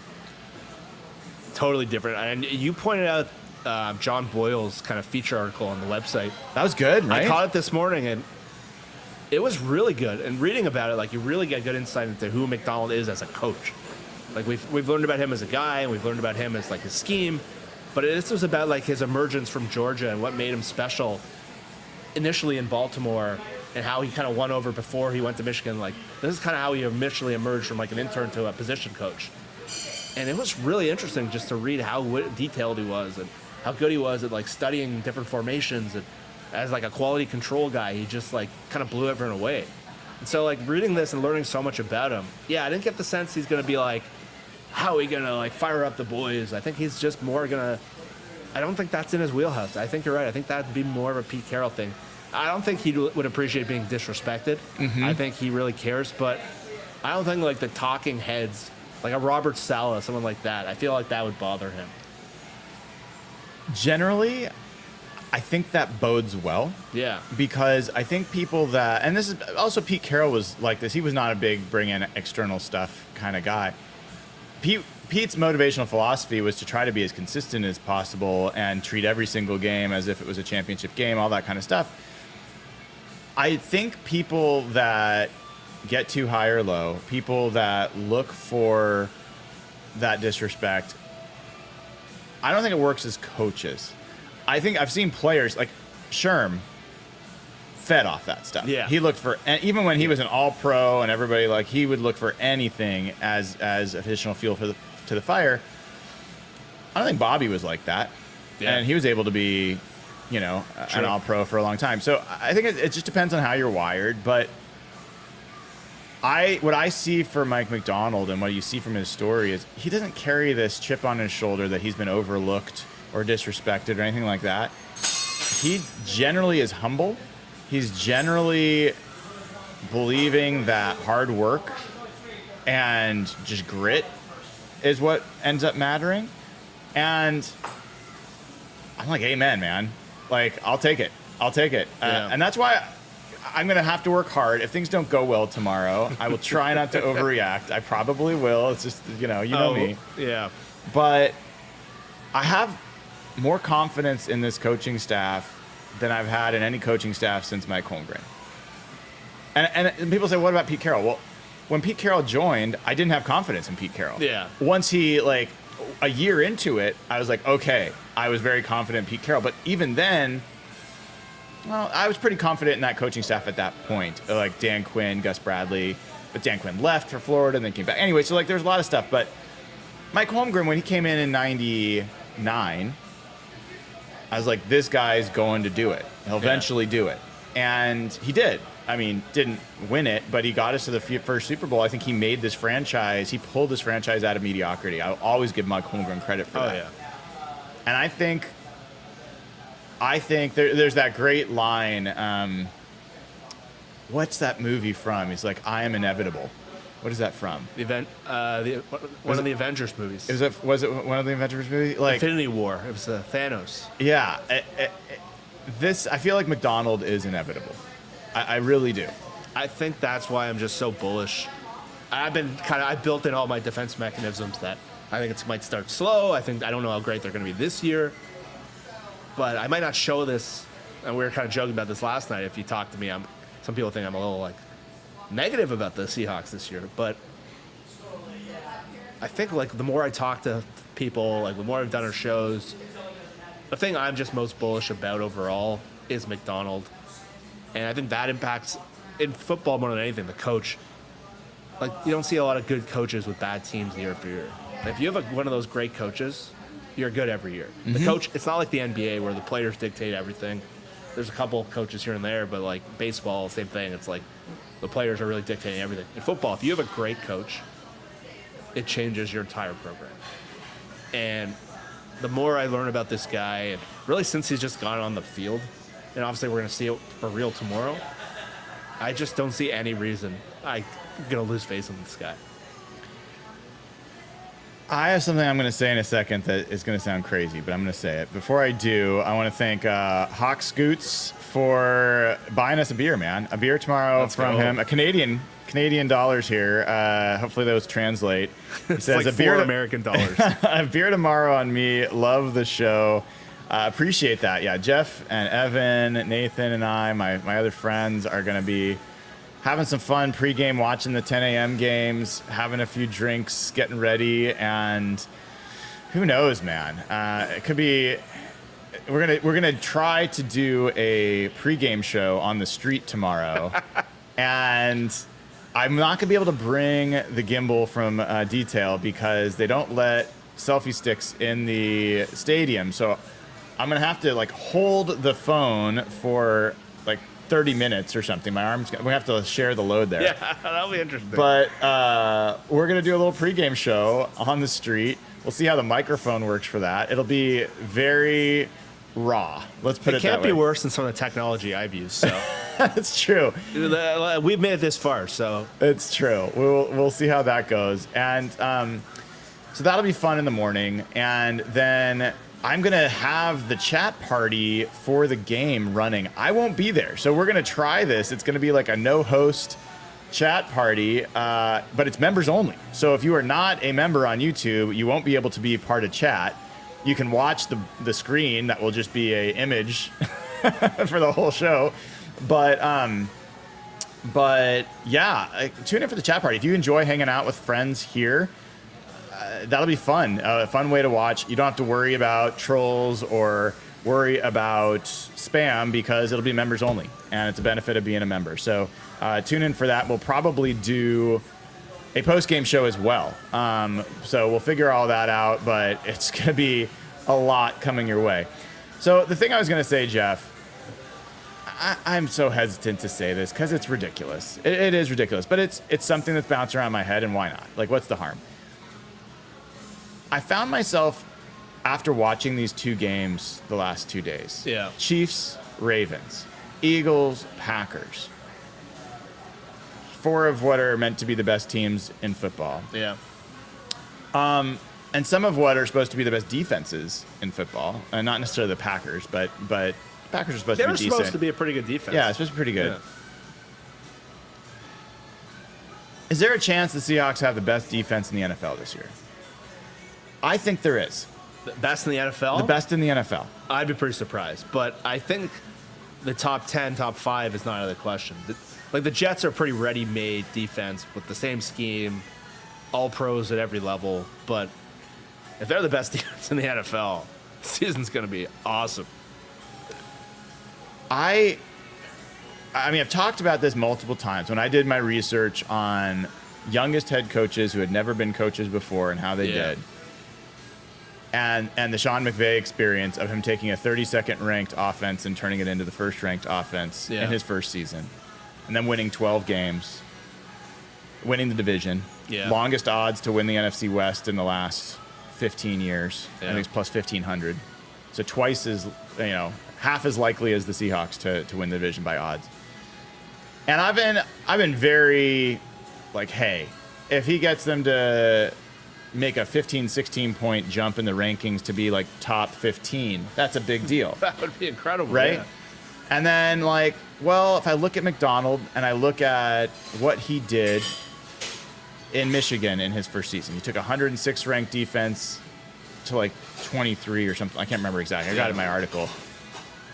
totally different. And you pointed out John Boyle's kind of feature article on the website. That was good, right? I caught it this morning, and it was really good. And reading about it, like, you really get good insight into who McDonald is as a coach. Like, we've learned about him as a guy, and we've learned about him as, like, his scheme. But this was about, like, his emergence from Georgia and what made him special initially in Baltimore, and how he kind of won over before he went to Michigan. Like, this is kind of how he initially emerged from, like, an intern to a position coach. And it was really interesting just to read how detailed he was and how good he was at, like, studying different formations. And as, like, a quality control guy, he just, like, kind of blew everyone away. And so, like, reading this and learning so much about him, yeah, I didn't get the sense he's going to be like, how are we going to, like, fire up the boys? I think he's just more going to, I don't think that's in his wheelhouse. I think you're right. I think that'd be more of a Pete Carroll thing. I don't think he would appreciate being disrespected. Mm-hmm. I think he really cares, but I don't think, like, the talking heads, like a Robert Saleh, someone like that, I feel like that would bother him. Generally, I think that bodes well. Yeah. Because I think people that, and this is also Pete Carroll was like this. He was not a big bring in external stuff kind of guy. Pete's motivational philosophy was to try to be as consistent as possible and treat every single game as if it was a championship game, all that kind of stuff. I think people that get too high or low, people that look for that disrespect, I don't think it works as coaches. I think I've seen players like Sherm fed off that stuff. Yeah. He looked for, even when he was an all-pro and everybody, like, he would look for anything as additional fuel to the fire. I don't think Bobby was like that. Yeah. And he was able to be, an all-pro for a long time. So I think it just depends on how you're wired. But what I see for Mike Macdonald and what you see from his story is he doesn't carry this chip on his shoulder that he's been overlooked or disrespected or anything like that. He generally is humble. He's generally believing that hard work and just grit is what ends up mattering. And I'm like, amen, man. Like, I'll take it. Yeah. And that's why I'm going to have to work hard. If things don't go well tomorrow, I will try not to overreact. I probably will. It's just, you know me. Yeah. But I have more confidence in this coaching staff than I've had in any coaching staff since Mike Holmgren. And people say, what about Pete Carroll? Well, when Pete Carroll joined, I didn't have confidence in Pete Carroll. Yeah. Once he, like, a year into it, I was like, okay, I was very confident in Pete Carroll. But even then, well, I was pretty confident in that coaching staff at that point. Like Dan Quinn, Gus Bradley. But Dan Quinn left for Florida and then came back. Anyway, so, like, there's a lot of stuff. But Mike Holmgren, when he came in 99, I was like, this guy's going to do it. He'll eventually do it. And he did. I mean, didn't win it, but he got us to the first Super Bowl. I think he made this franchise. He pulled this franchise out of mediocrity. I'll always give Mike Holmgren credit for that. Yeah. And I think there's that great line. What's that movie from? He's like, I am inevitable. What is that from? One of the Avengers movies. Was it one of the Avengers movies? Like Infinity War. It was Thanos. Yeah. I feel like McDonald is inevitable. I really do. I think that's why I'm just so bullish. I built in all my defense mechanisms that I think it might start slow. I don't know how great they're going to be this year. But I might not show this, and we were kind of joking about this last night. If you talk to me, some people think I'm a little, like, negative about the Seahawks this year. But I think, like, the more I talk to people, like, the more I've done our shows, the thing I'm just most bullish about overall is McDonald. And I think that impacts, in football more than anything, the coach. Like, you don't see a lot of good coaches with bad teams year after year. If you have one of those great coaches, you're good every year. Mm-hmm. The coach, it's not like the NBA where the players dictate everything. There's a couple of coaches here and there, but, like, baseball, same thing. It's like the players are really dictating everything. In football, if you have a great coach, it changes your entire program. And the more I learn about this guy, and really since he's just gone on the field, and obviously we're going to see it for real tomorrow, I just don't see any reason I'm going to lose faith in this guy. I have something I'm going to say in a second that is going to sound crazy, but I'm going to say it. Before I do, I want to thank Hawk Scoots for buying us a beer, man. A beer tomorrow from him. A Canadian dollars here. Hopefully those translate. He says like a beer American dollars. a beer tomorrow on me. Love the show. Appreciate that. Yeah, Jeff and Evan, Nathan, and I, my other friends, are going to be having some fun pregame, watching the 10 a.m. games, having a few drinks, getting ready, and who knows, man? It could be. We're gonna try to do a pregame show on the street tomorrow, and I'm not gonna be able to bring the gimbal from Detail because they don't let selfie sticks in the stadium. So I'm gonna have to like hold the phone for like 30 minutes or something. My arm's we have to share the load there. Yeah, that'll be interesting. But we're gonna do a little pregame show on the street. We'll see how the microphone works for that. It'll be very raw. Let's put it that way. It can't be worse than some of the technology I've used. So That's true. We've made it this far, so It's true. We'll see how that goes. And so that'll be fun in the morning. And then I'm going to have the chat party for the game running. I won't be there. So we're going to try this. It's going to be like a no-host chat party, but it's members only. So if you are not a member on YouTube, you won't be able to be part of chat. You can watch the screen. That will just be a image for the whole show. But yeah, tune in for the chat party. If you enjoy hanging out with friends here, that'll be fun. A fun way to watch. You don't have to worry about trolls or worry about spam because it'll be members only, and it's a benefit of being a member. So tune in for that. We'll probably do a post-game show as well. So we'll figure all that out, but it's going to be a lot coming your way. So the thing I was going to say, Jeff, I'm so hesitant to say this because it's ridiculous. It is ridiculous, but it's something that's bounced around my head, and why not? Like, what's the harm? I found myself, after watching these two games the last 2 days, Chiefs, Ravens, Eagles, Packers, 4 of what are meant to be the best teams in football. yeah. And some of what are supposed to be the best defenses in football. Not necessarily the Packers, but Packers are supposed to be decent. They're supposed to be a pretty good defense. Yeah, it's supposed to be pretty good. Yeah. Is there a chance the Seahawks have the best defense in the NFL this year? I think there is. The best in the NFL? The best in the NFL. I'd be pretty surprised, but I think the top 10, top 5 is not out of the question. Like, the Jets are a pretty ready-made defense with the same scheme, all pros at every level, but if they're the best defense in the NFL, the season's going to be awesome. I mean, I've talked about this multiple times. When I did my research on youngest head coaches who had never been coaches before and how they did, and the Sean McVay experience of him taking a 32nd ranked offense and turning it into the first ranked offense in his first season, and then winning 12 games, winning the division, longest odds to win the NFC West in the last 15 years. I think it's plus 1,500. So twice as, half as likely as the Seahawks to win the division by odds. And I've been very like, hey, if he gets them to make a 15, 16 point jump in the rankings to be like top 15, that's a big deal. That would be incredible. Right? Yeah. And then like, well, if I look at McDonald and I look at what he did in Michigan in his first season, he took a 106 ranked defense to like 23 or something. I can't remember exactly. I got it in my article.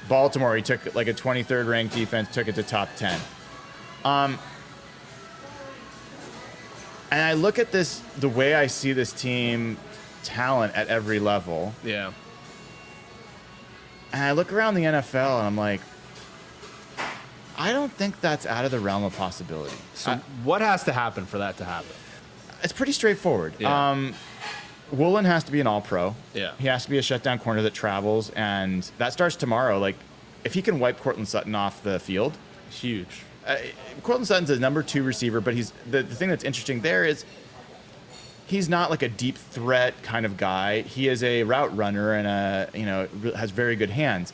Baltimore, he took like a 23rd ranked defense, took it to top 10. And I look at this, the way I see this team talent at every level. Yeah. And I look around the NFL and I'm like, I don't think that's out of the realm of possibility. So what has to happen for that to happen? It's pretty straightforward. Yeah. Woolen has to be an all-pro. Yeah. He has to be a shutdown corner that travels, and that starts tomorrow. Like, if he can wipe Courtland Sutton off the field, Huge. Courtland Sutton's a number 2 receiver, but he's the thing that's interesting there is he's not like a deep threat kind of guy. He is a route runner and has very good hands.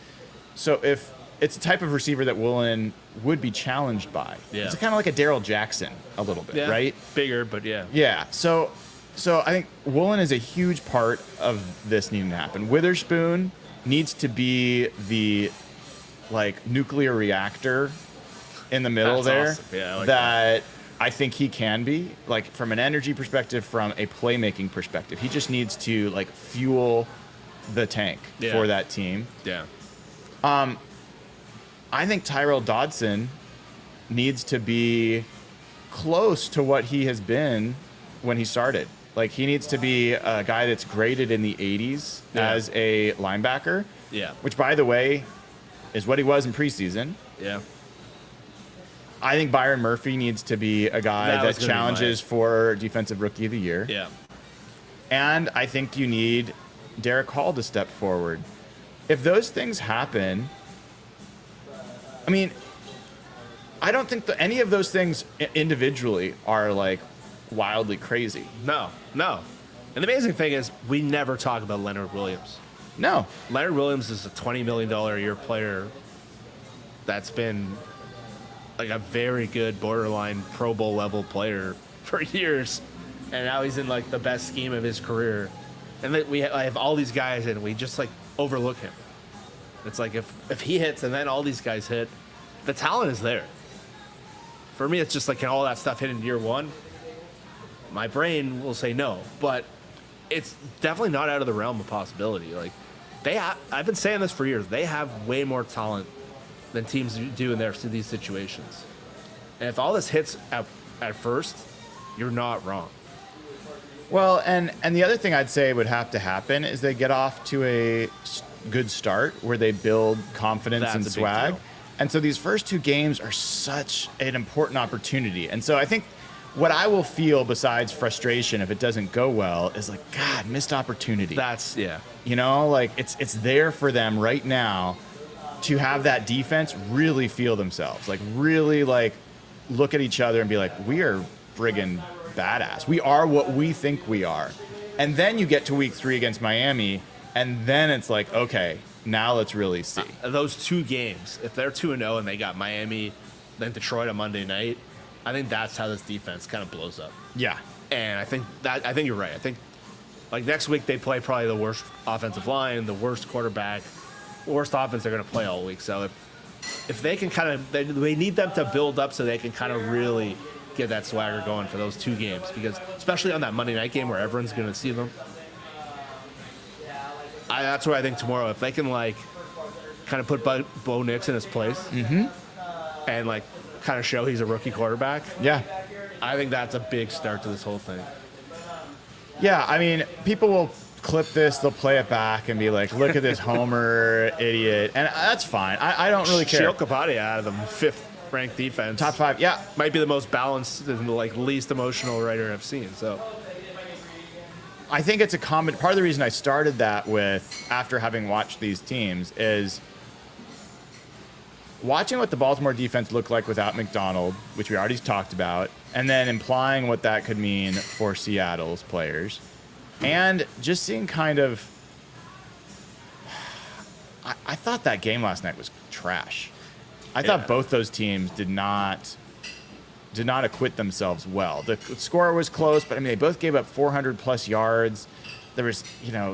So if it's the type of receiver that Woolen would be challenged by, it's kind of like a Darryl Jackson a little bit, right? Bigger, but yeah. Yeah. So So I think Woolen is a huge part of this needing to happen. Witherspoon needs to be the like nuclear reactor in the middle That's there awesome. Yeah, I like that I think he can be, like from an energy perspective, from a playmaking perspective. He just needs to like fuel the tank for that team. Yeah. I think Tyrell Dodson needs to be close to what he has been when he started. Like he needs to be a guy that's graded in the 80s as a linebacker. Yeah. Which, by the way, is what he was in preseason. Yeah. I think Byron Murphy needs to be a guy that challenges for Defensive Rookie of the Year. Yeah. And I think you need Derek Hall to step forward. If those things happen, I mean, I don't think that any of those things individually are like wildly crazy. No. And the amazing thing is we never talk about Leonard Williams. No. Leonard Williams is a $20 million a year player that's been like a very good borderline Pro Bowl level player for years. And now he's in like the best scheme of his career. And then I have all these guys and we just like overlook him. It's like if he hits and then all these guys hit, the talent is there. For me, it's just like, can all that stuff hit in year one? My brain will say no, but it's definitely not out of the realm of possibility. Like I've been saying this for years. They have way more talent than teams do in these situations. And if all this hits at first, you're not wrong. Well, and the other thing I'd say would have to happen is they get off to a good start where they build confidence and swag. And so these first two games are such an important opportunity. And so I think what I will feel besides frustration if it doesn't go well is like, God, missed opportunity. You know, like it's there for them right now to have that defense really feel themselves, like really like look at each other and be like, we are friggin' badass. We are what we think we are. And then you get to week 3 against Miami, and then it's like, okay, now let's really see. Those two games, if they're 2-0 and they got Miami, then Detroit on Monday night, I think that's how this defense kind of blows up. Yeah. And I think you're right. I think like next week they play probably the worst offensive line, the worst quarterback, worst offense they're going to play all week. So if they can kind of, they need them to build up so they can kind of really get that swagger going for those two games, because especially on that Monday night game where everyone's going to see them. That's what I think tomorrow. If they can like kind of put Bo Nix in his place and like kind of show he's a rookie quarterback. Yeah. I think that's a big start to this whole thing. Yeah, I mean, people will clip this, they'll play it back and be like, look at this Homer idiot. And that's fine. I don't really care. Sheil Kapadia out of the 5th ranked defense. Top 5, yeah. Might be the most balanced and like least emotional writer I've seen. So I think it's a common part of the reason I started that with after having watched these teams is watching what the Baltimore defense looked like without McDonald, which we already talked about, and then implying what that could mean for Seattle's players. And just seeing kind of, I thought that game last night was trash. I thought both those teams did not acquit themselves well. The score was close, but I mean, they both gave up 400 plus yards. There was,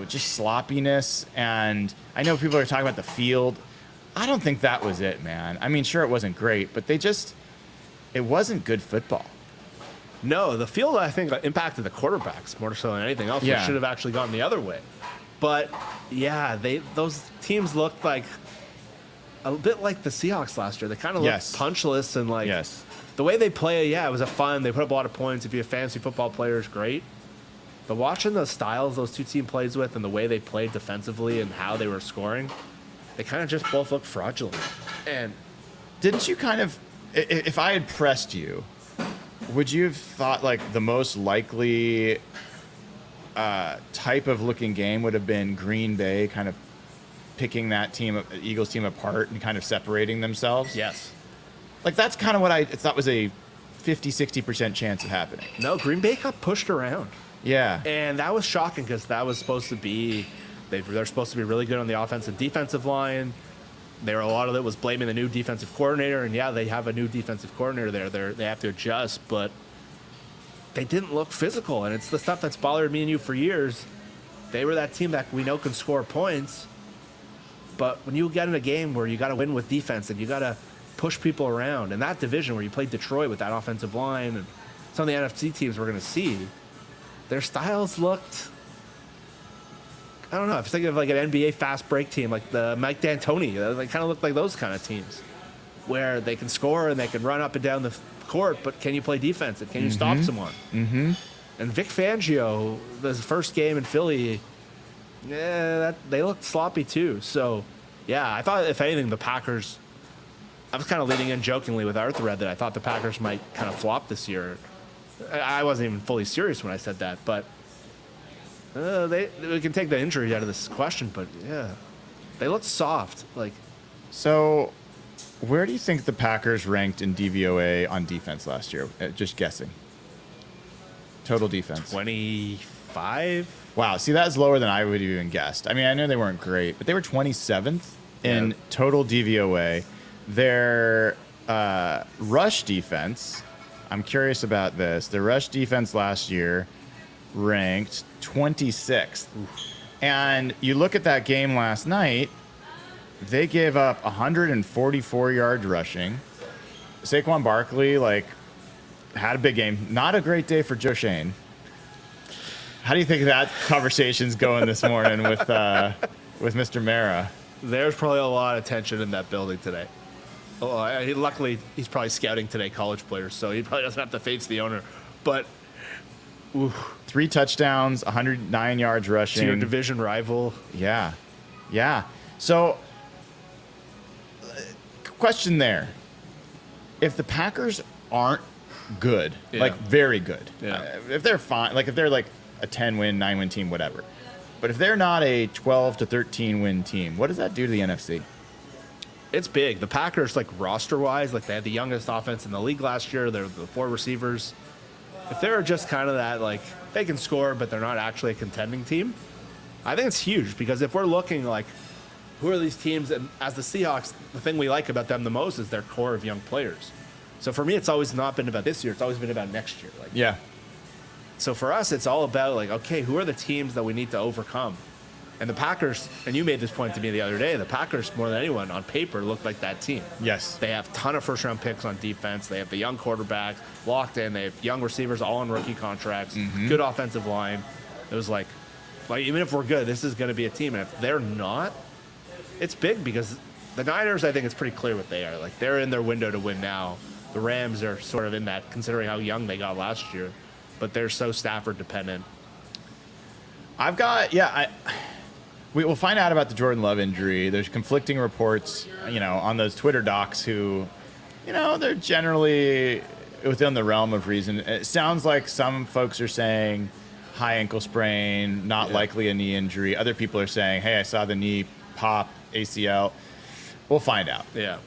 just sloppiness. And I know people are talking about the field. I don't think that was it, man. I mean, sure, it wasn't great, but it wasn't good football. No, the field, I think, impacted the quarterbacks more so than anything else. Yeah. It should have actually gone the other way. But, yeah, those teams looked like a bit like the Seahawks last year. They kind of looked punchless and like the way they play, it was a fun. They put up a lot of points. If you're a fantasy football player, it's great. But watching the styles those two teams plays with and the way they played defensively and how they were scoring, they kind of just both look fraudulent. And didn't you kind of, if I had pressed you, would you have thought like the most likely type of looking game would have been Green Bay kind of picking that team, Eagles team apart and kind of separating themselves? Yes. Like that's kind of what I thought was a 50-60% chance of happening. No, Green Bay got pushed around. Yeah. And that was shocking because that was supposed to be, they're supposed to be really good on the offensive defensive line. A lot of it was blaming the new defensive coordinator, and they have a new defensive coordinator there. They have to adjust, but they didn't look physical, and it's the stuff that's bothered me and you for years. They were that team that we know can score points, but when you get in a game where you got to win with defense and you got to push people around, and that division where you played Detroit with that offensive line and some of the NFC teams we're going to see, their styles looked, I don't know, if you think of like an NBA fast break team, like the Mike D'Antoni, they kind of look like those kind of teams where they can score and they can run up and down the court, but can you play defense and can you stop someone? Mm-hmm. And Vic Fangio, the first game in Philly, they looked sloppy too. So, yeah, I thought, if anything, the Packers, I was kind of leading in jokingly with our thread that I thought the Packers might kind of flop this year. I wasn't even fully serious when I said that, but we can take the injury out of this question, but yeah, they looked soft. So, where do you think the Packers ranked in DVOA on defense last year? Just guessing. Total defense. 25? Wow. See, that's lower than I would have even guessed. I mean, I know they weren't great, but they were 27th in total DVOA. Their rush defense, I'm curious about this. Their rush defense last year ranked 26th. And you look at that game last night, they gave up 144 yards rushing. Saquon Barkley, had a big game. Not a great day for Joe Shane. How do you think that conversation's going this morning with Mr. Mara? There's probably a lot of tension in that building today. Luckily, he's probably scouting today college players, so he probably doesn't have to face the owner. But 3 touchdowns, 109 yards rushing. To your division rival. Yeah. So, question there. If the Packers aren't good, very good, if they're fine, if they're a 10-win, 9-win team, whatever. But if they're not a 12 to 13-win team, what does that do to the NFC? It's big. The Packers, roster-wise, they had the youngest offense in the league last year. They're the 4 receivers. If they're just kind of that, they can score, but they're not actually a contending team, I think it's huge, because if we're looking who are these teams, and as the Seahawks, the thing we like about them the most is their core of young players. So for me, it's always not been about this year. It's always been about next year. Yeah. So for us, it's all about okay, who are the teams that we need to overcome? And the Packers, and you made this point to me the other day, the Packers, more than anyone, on paper, look like that team. Yes. They have a ton of first-round picks on defense. They have the young quarterback locked in. They have young receivers all on rookie contracts. Good offensive line. It was even if we're good, this is going to be a team. And if they're not, it's big, because the Niners, I think it's pretty clear what they are. They're in their window to win now. The Rams are sort of in that, considering how young they got last year. But they're so Stafford dependent. We will find out about the Jordan Love injury. There's conflicting reports, on those Twitter docs who, they're generally within the realm of reason. It sounds like some folks are saying high ankle sprain, not likely a knee injury. Other people are saying, hey, I saw the knee pop, ACL. We'll find out. Yeah.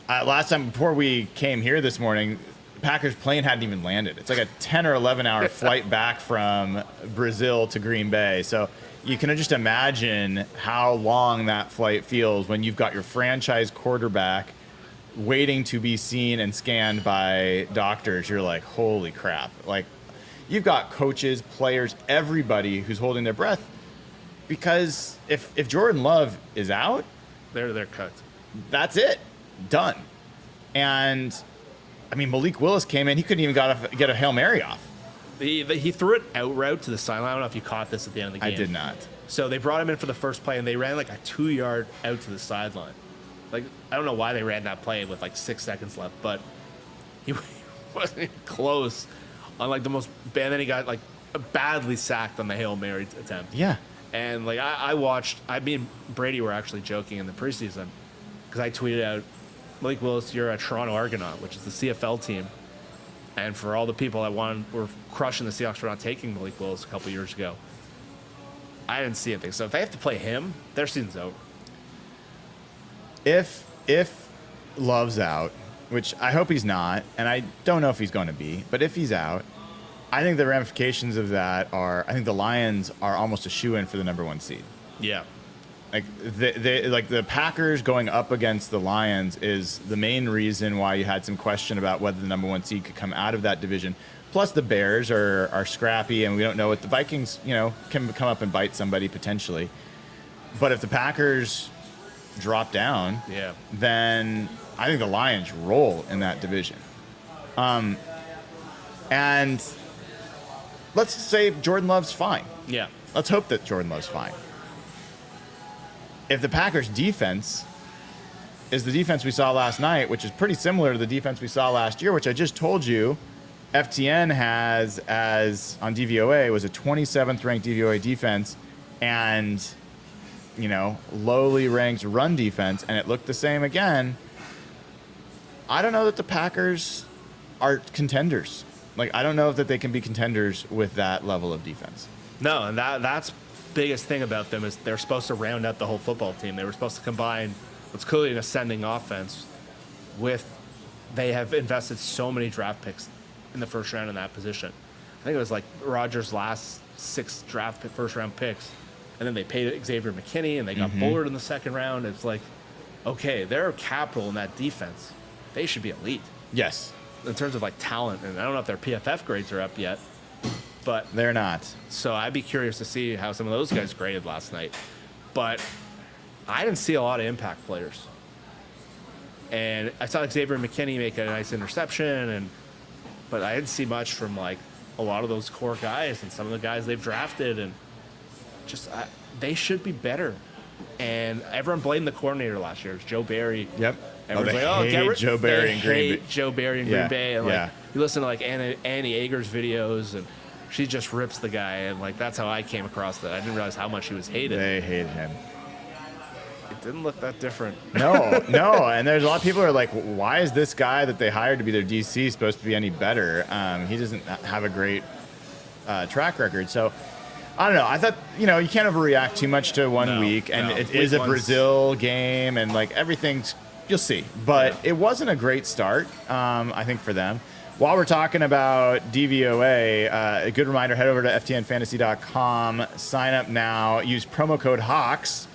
Last time, before we came here this morning, the Packers plane hadn't even landed. It's like a 10 or 11 hour flight back from Brazil to Green Bay. So you can just imagine how long that flight feels when you've got your franchise quarterback waiting to be seen and scanned by doctors. You're like, holy crap. You've got coaches, players, everybody who's holding their breath, because if Jordan Love is out, they're cut. That's it. Done. And Malik Willis came in. He couldn't even get a Hail Mary off. He threw it out route to the sideline. I don't know if you caught this at the end of the game. I did not. So they brought him in for the first play, and they ran a 2-yard out to the sideline. I don't know why they ran that play with 6 seconds left, but he wasn't even close on the most. And then he got badly sacked on the Hail Mary attempt. Yeah. And I watched. Me and Brady were actually joking in the preseason, because I tweeted out, Malik Willis, you're a Toronto Argonaut, which is the CFL team. And for all the people that were crushing the Seahawks for not taking Malik Willis a couple years ago, I didn't see anything. So if they have to play him, their season's over. If Love's out, which I hope he's not, and I don't know if he's going to be, but if he's out, I think the ramifications of that are, I think the Lions are almost a shoo-in for the number 1 seed. Yeah. Like the Packers going up against the Lions is the main reason why you had some question about whether the number 1 seed could come out of that division. Plus the Bears are scrappy, and we don't know what the Vikings, can come up and bite somebody potentially. But if the Packers drop down, then I think the Lions roll in that division. And let's say Jordan Love's fine. Yeah. Let's hope that Jordan Love's fine. If the Packers' defense is the defense we saw last night, which is pretty similar to the defense we saw last year, which I just told you, FTN has as on DVOA was a 27th ranked DVOA defense and, lowly ranked run defense, and it looked the same again. I don't know that the Packers are contenders. I don't know that they can be contenders with that level of defense. No, and that's biggest thing about them is they're supposed to round out the whole football team. They were supposed to combine what's clearly an ascending offense with they have invested so many draft picks in the first round in that position. I think it was like Rodgers' last 6 first round picks, and then they paid Xavier McKinney and they got Bullard in the second round. It's like, okay, they're capital in that defense. They should be elite. Yes. In terms of talent, and I don't know if their PFF grades are up yet, but they're not. So I'd be curious to see how some of those guys graded last night. But I didn't see a lot of impact players. And I saw Xavier McKinney make a nice interception, but I didn't see much from a lot of those core guys and some of the guys they've drafted, and just they should be better. And everyone blamed the coordinator last year. It was Joe Barry. Yep. Everyone's hate Joe Barry in Green Bay. Joe Barry in Green Bay. And yeah. You listen to Annie Ager's videos, and she just rips the guy. And that's how I came across that. I didn't realize how much he was hated. They hated him. It didn't look that different. No. And there's a lot of people who are like, why is this guy that they hired to be their DC supposed to be any better? He doesn't have a great track record. So I don't know. I thought, you can't overreact too much to one week. And it is a Brazil game, and everything's, you'll see. But it wasn't a great start, I think, for them. While we're talking about DVOA, a good reminder, head over to ftnfantasy.com, sign up now, use promo code HAWKS,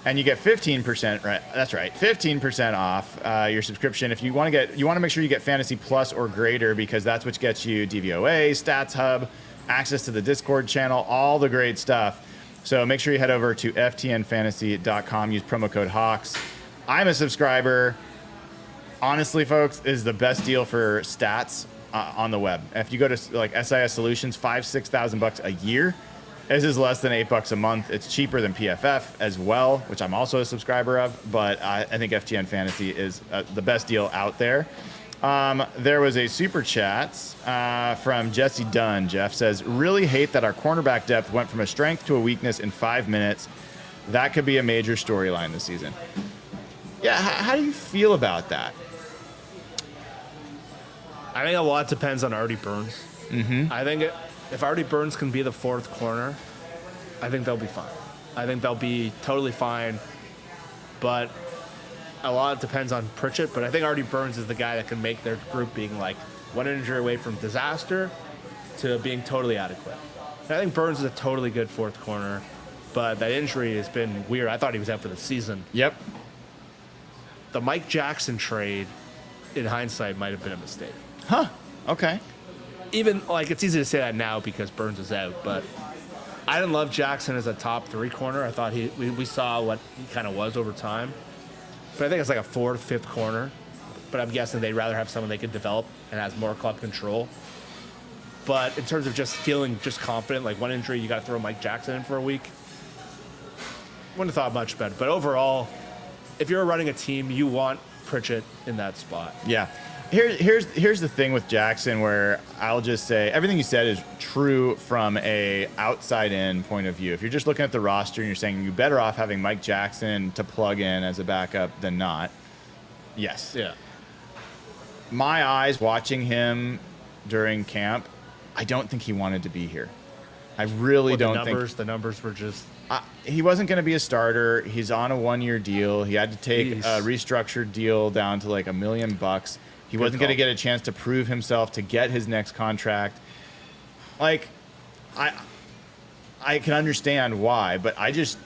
and you get 15%, right? That's right, 15% off your subscription. If you want to make sure you get Fantasy Plus or greater, because that's what gets you DVOA, Stats Hub, access to the Discord channel, all the great stuff. So make sure you head over to ftnfantasy.com, use promo code HAWKS. I'm a subscriber. Honestly, folks, is the best deal for stats on the web. If you go to SIS Solutions, $5,000-6,000 a year. This is less than $8 a month. It's cheaper than PFF as well, which I'm also a subscriber of. But I think FTN Fantasy is the best deal out there. There was a super chat from Jesse Dunn. Jeff says, really hate that our cornerback depth went from a strength to a weakness in 5 minutes. That could be a major storyline this season. Yeah, how do you feel about that? I think a lot depends on Artie Burns. Mm-hmm. I think if Artie Burns can be the 4th corner, I think they'll be fine. I think they'll be totally fine. But a lot depends on Pritchett. But I think Artie Burns is the guy that can make their group being one injury away from disaster to being totally adequate. And I think Burns is a totally good 4th corner. But that injury has been weird. I thought he was out for the season. Yep. The Mike Jackson trade, in hindsight, might have been a mistake. Huh. Okay. Even, it's easy to say that now because Burns is out, but I didn't love Jackson as a top 3 corner. I thought we saw what he kind of was over time. But I think it's a 4th, 5th corner. But I'm guessing they'd rather have someone they could develop and has more club control. But in terms of just feeling just confident, one injury, you got to throw Mike Jackson in for a week. Wouldn't have thought much about it. But overall, if you're running a team, you want Pritchett in that spot. Yeah. Here's the thing with Jackson, where I'll just say everything you said is true from a outside in point of view. If you're just looking at the roster and you're saying you're better off having Mike Jackson to plug in as a backup than not, yes. Yeah. My eyes watching him during camp, I don't think he wanted to be here. I really don't think the numbers were just. He wasn't going to be a starter. He's on a 1-year deal. He had to take a restructured deal down to $1 million. He wasn't going to get a chance to prove himself to get his next contract. I can understand why, but I don't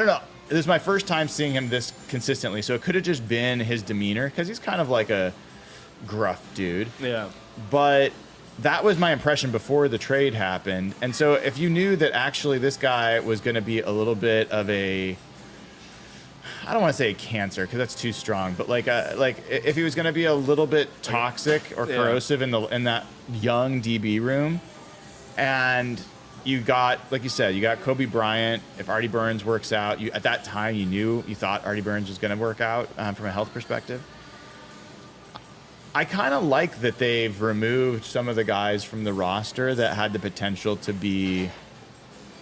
know. this is my first time seeing him this consistently, so it could have just been his demeanor, because he's kind of like a gruff dude. Yeah. But that was my impression before the trade happened. And so if you knew that actually this guy was going to be a little bit of a, I don't want to say cancer because that's too strong, but like if he was going to be a little bit toxic or corrosive in that young DB room, and you got, like you said, you got Kobe Bryant. If Artie Burns works out, at that time you thought Artie Burns was going to work out from a health perspective. I kind of like that they've removed some of the guys from the roster that had the potential to be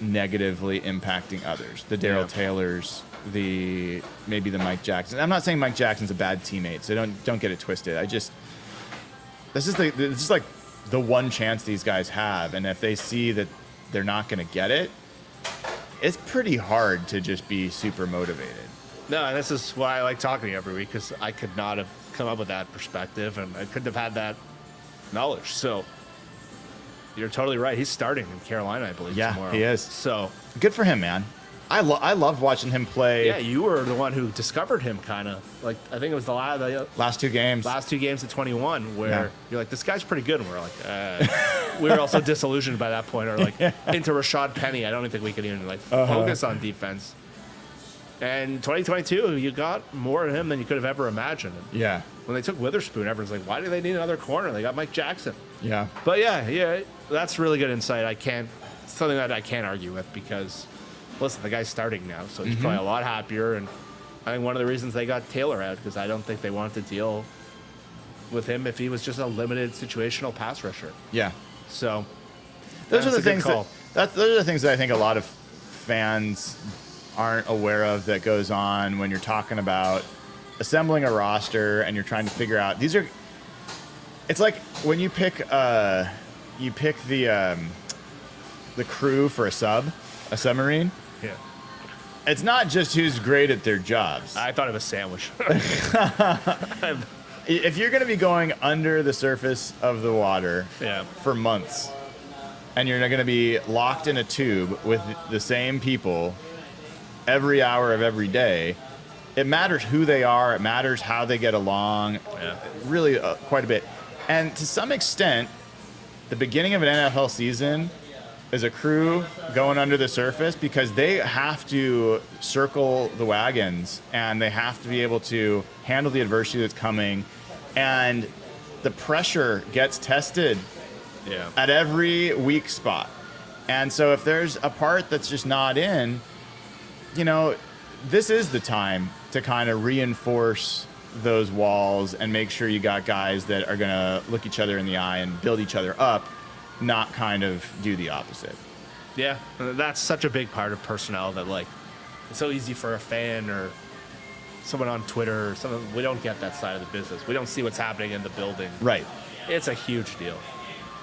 negatively impacting others. The Darrell Taylors, maybe the Mike Jackson. I'm not saying Mike Jackson's a bad teammate, so don't get it twisted. This is like the one chance these guys have, and if they see that they're not going to get it, it's pretty hard to just be super motivated. No, and this is why I like talking to you every week, because I could not have come up with that perspective, and I couldn't have had that knowledge. So you're totally right. He's starting in Carolina, I believe, tomorrow. Yeah, he is. So good for him, man. I loved watching him play. Yeah, you were the one who discovered him, kind of. Like, I think it was the last two games. Last 2 games at 21, where you're like, this guy's pretty good. And we're like, we were also disillusioned by that point, or like into Rashad Penny. I don't even think we could even focus on defense. And 2022, you got more of him than you could have ever imagined. Yeah. When they took Witherspoon, everyone's like, why do they need another corner? They got Mike Jackson. Yeah. But yeah, that's really good insight. It's something that I can't argue with, because, listen, the guy's starting now, so he's probably a lot happier. And I think one of the reasons they got Taylor out, because I don't think they wanted to deal with him if he was just a limited situational pass rusher. Yeah. So those are the things those are the things that I think a lot of fans aren't aware of that goes on when you're talking about assembling a roster and you're trying to figure out it's like when you pick the crew for a submarine. Yeah. It's not just who's great at their jobs. I thought of a sandwich. If you're going to be going under the surface of the water for months, and you're going to be locked in a tube with the same people every hour of every day, it matters who they are. It matters how they get along. Really, quite a bit. And to some extent, the beginning of an NFL season is a crew going under the surface, because they have to circle the wagons and they have to be able to handle the adversity that's coming. And the pressure gets tested at every weak spot. And so if there's a part that's just not in, this is the time to kind of reinforce those walls and make sure you got guys that are going to look each other in the eye and build each other up, not kind of do the opposite. Yeah, that's such a big part of personnel that, like, it's so easy for a fan or someone on Twitter or someone, we don't get that side of the business. We don't see what's happening in the building. Right. It's a huge deal.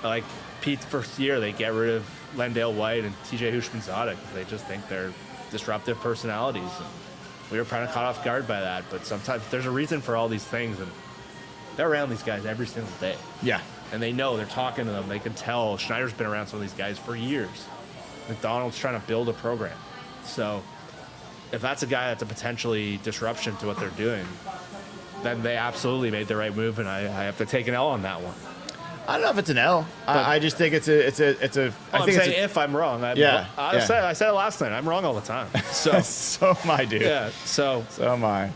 Like, Pete's first year, they get rid of Lendale White and TJ Hushmanzadeh because they just think they're disruptive personalities. And we were kind of caught off guard by that, but sometimes there's a reason for all these things, and they're around these guys every single day. Yeah. And they know, they're talking to them. They can tell. Schneider's been around some of these guys for years. McDonald's trying to build a program. So if that's a guy that's a potentially disruption to what they're doing, then they absolutely made the right move, and I have to take an L on that one. I don't know if it's an L. I just think it's a. I'm saying if I'm wrong. I said it last night. I'm wrong all the time. So so am I, dude. Yeah. So am I.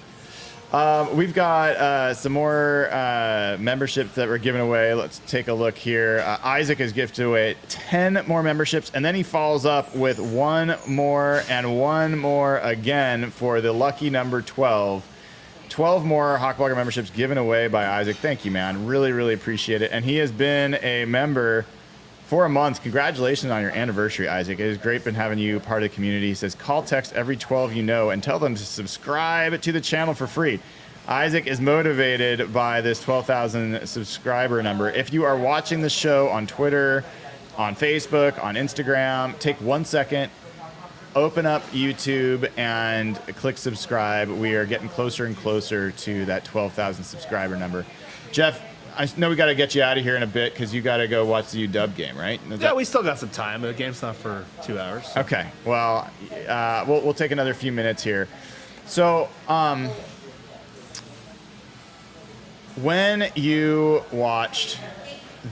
We've got some more memberships that we're giving away. Let's take a look here. Isaac has gifted away 10 more memberships, and then he follows up with one more and one more again for the lucky number 12. 12 more Hawkblogger memberships given away by Isaac. Thank you, man. Really, really appreciate it. And he has been a member for a month. Congratulations on your anniversary, Isaac. It is great been having you part of the community. He says, call, text every 12 you know and tell them to subscribe to the channel for free. Isaac is motivated by this 12,000 subscriber number. If you are watching the show on Twitter, on Facebook, on Instagram, take 1 second, open up YouTube and click subscribe. We are getting closer and closer to that 12,000 subscriber number. Jeff, I know we got to get you out of here in a bit because you got to go watch the UW game, right? Yeah, we still got some time. The game's not for 2 hours. So. Okay. Well, we'll take another few minutes here. So, when you watched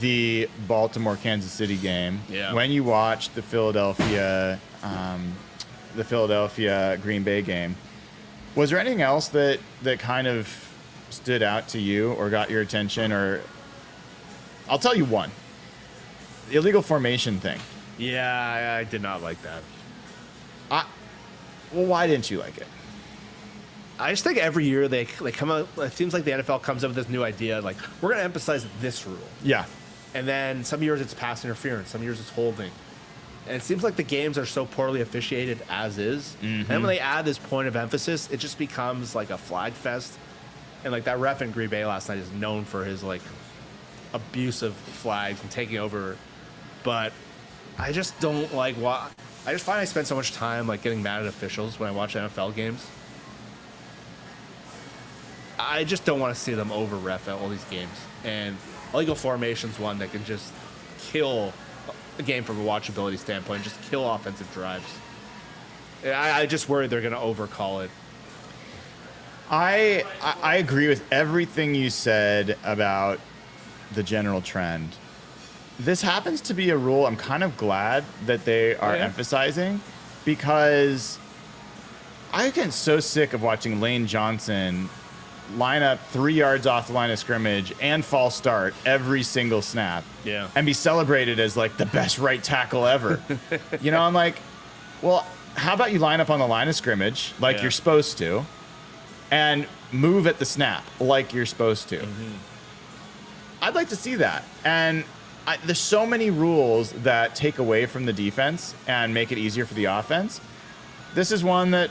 the Baltimore-Kansas City game, when you watched the Philadelphia Green Bay game, was there anything else that kind of stood out to you or got your attention? Or I'll tell you one. The illegal formation thing. Yeah, I did not like that. Well, why didn't you like it? I just think every year they come out. It seems like the NFL comes up with this new idea, like we're going to emphasize this rule. Yeah. And then some years it's pass interference, some years it's holding. And it seems like the games are so poorly officiated as is. And then when they add this point of emphasis, it just becomes like a flag fest. And like that ref in Green Bay last night is known for his like abusive flags and taking over. But I just don't like I just find I spend so much time like getting mad at officials when I watch NFL games. I just don't want to see them over ref at all these games. And illegal formation's one that can just kill a game from a watchability standpoint, just kill offensive drives. I just worry they're going to overcall it. I agree with everything you said about the general trend. This happens to be a rule I'm kind of glad that they are emphasizing, because I get so sick of watching Lane Johnson line up 3 yards off the line of scrimmage and false start every single snap and be celebrated as like the best right tackle ever. You know, I'm like, well, how about you line up on the line of scrimmage like you're supposed to and move at the snap like you're supposed to? I'd like to see that. And there's so many rules that take away from the defense and make it easier for the offense. This is one that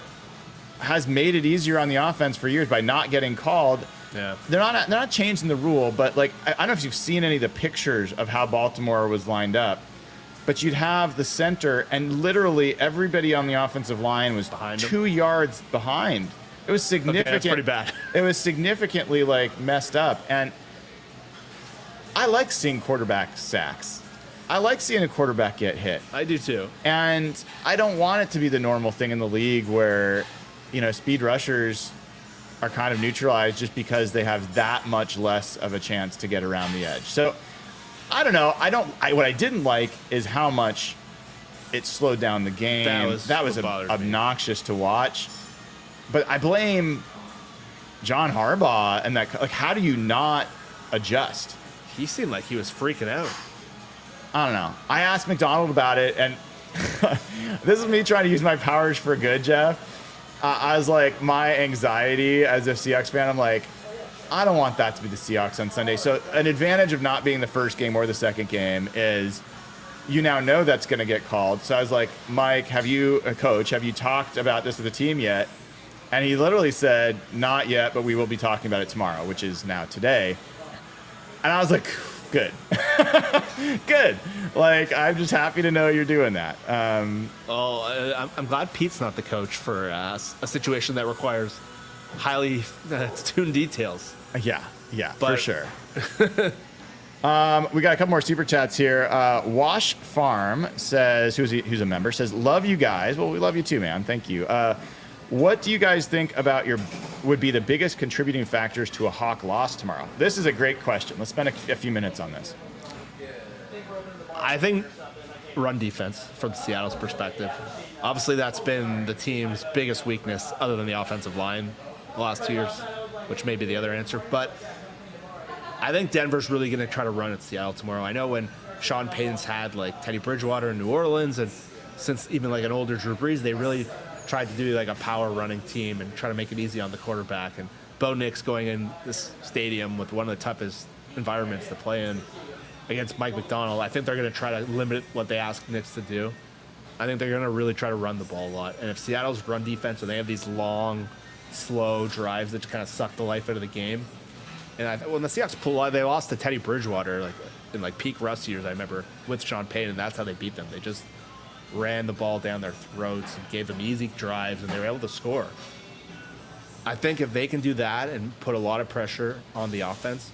has made it easier on the offense for years by not getting called. They're not changing the rule, but like I don't know if you've seen any of the pictures of how Baltimore was lined up, but you'd have the center and literally everybody on the offensive line was behind 2 yards behind. It was significant. That's pretty bad. It was significantly like messed up. And I like seeing quarterback sacks. I like seeing a quarterback get hit. I do too. And I don't want it to be the normal thing in the league where, you know, speed rushers are kind of neutralized just because they have that much less of a chance to get around the edge. So I don't know. What I didn't like is how much it slowed down the game. That was obnoxious to watch. But I blame John Harbaugh and that. Like, how do you not adjust? He seemed like he was freaking out. I don't know. I asked McDonald about it, and this is me trying to use my powers for good, Jeff. I was like, my anxiety as a Seahawks fan, I'm like, I don't want that to be the Seahawks on Sunday. So an advantage of not being the first game or the second game is you now know that's going to get called. So I was like, Mike, Coach, have you talked about this with the team yet? And he literally said, not yet, but we will be talking about it tomorrow, which is now today. And I was like, good. Good. Like, I'm just happy to know you're doing that. I'm glad Pete's not the coach for a situation that requires highly tuned details. Yeah, for sure. We got a couple more super chats here. Wash Farm says, who's a member, says, love you guys. Well, we love you too, man. Thank you. What do you guys think about would be the biggest contributing factors to a Hawk loss tomorrow? This is a great question. Let's spend a few minutes on this. I think run defense from Seattle's perspective. Obviously, that's been the team's biggest weakness other than the offensive line the last 2 years, which may be the other answer. But I think Denver's really going to try to run at Seattle tomorrow. I know when Sean Payton's had like Teddy Bridgewater in New Orleans, and since even like an older Drew Brees, they really tried to do like a power running team and try to make it easy on the quarterback. And Bo Nix going in this stadium with one of the toughest environments to play in against Mike McDonald, I think they're going to try to limit what they ask Nix to do. I think they're going to really try to run the ball a lot. And if Seattle's run defense, or they have these long, slow drives that just kind of suck the life out of the game. And when the Seahawks they lost to Teddy Bridgewater like in like peak Russ years, I remember, with Sean Payton, and that's how they beat them. They just ran the ball down their throats and gave them easy drives, and they were able to score. I think if they can do that and put a lot of pressure on the offense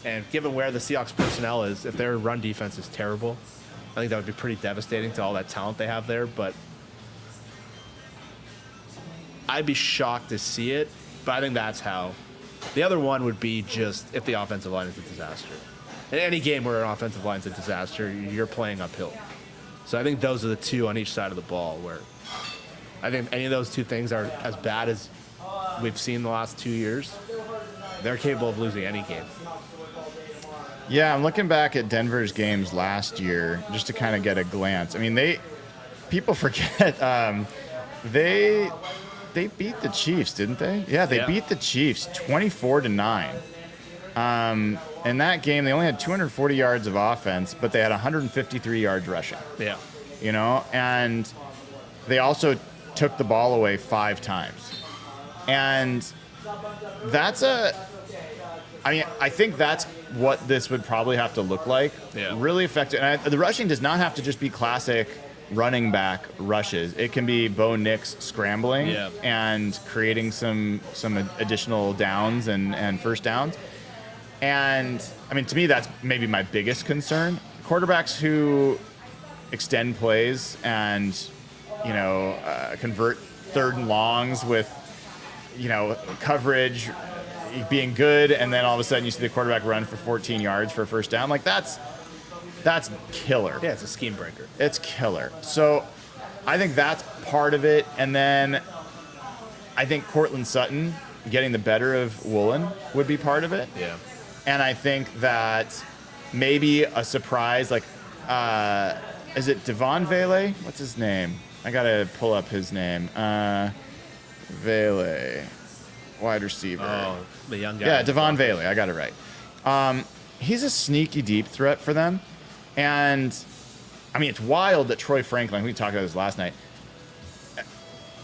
And given where the Seahawks personnel is, if their run defense is terrible, I think that would be pretty devastating to all that talent they have there. But I'd be shocked to see it. But I think that's how. The other one would be just if the offensive line is a disaster. In any game where an offensive line is a disaster, you're playing uphill. So I think those are the two on each side of the ball where I think any of those two things are as bad as we've seen the last 2 years. They're capable of losing any game. Yeah, I'm looking back at Denver's games last year just to kind of get a glance. I mean, people forget they beat the Chiefs, didn't they? Yeah, they beat the Chiefs 24-9. In that game, they only had 240 yards of offense, but they had 153 yards rushing. Yeah. You know, and they also took the ball away 5 times. And I think that's what this would probably have to look like. Yeah. Really effective. And the rushing does not have to just be classic running back rushes. It can be Bo Nix scrambling and creating some additional downs and first downs. And, I mean, to me, that's maybe my biggest concern. Quarterbacks who extend plays and, you know, convert 3rd and longs with, you know, coverage being good, and then all of a sudden you see the quarterback run for 14 yards for a first down. Like, that's killer. Yeah, it's a scheme breaker. It's killer. So I think that's part of it. And then I think Cortland Sutton getting the better of Woolen would be part of it. Yeah. And I think that maybe a surprise, like, is it Devon Vele? What's his name? I got to pull up his name. Vele, wide receiver. Oh, the young guy. Yeah, Devon Vele. I got it right. He's a sneaky deep threat for them. And, I mean, it's wild that Troy Franklin, we talked about this last night,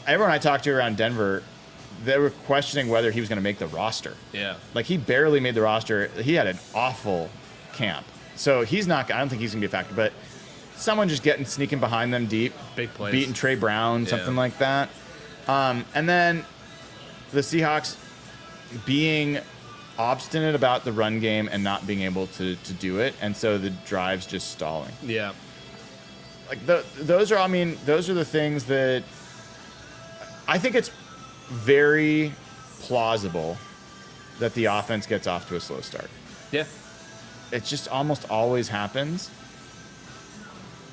everyone I talked to around Denver, they were questioning whether he was going to make the roster. Yeah. Like, he barely made the roster. He had an awful camp. So he's not, I don't think he's going to be a factor, but someone just sneaking behind them deep. Big plays. Beating Trey Brown, something like that. And then the Seahawks being obstinate about the run game and not being able to do it. And so the drive's just stalling. Yeah. Like, those are the things that I think it's very plausible that the offense gets off to a slow start. Yeah. It just almost always happens.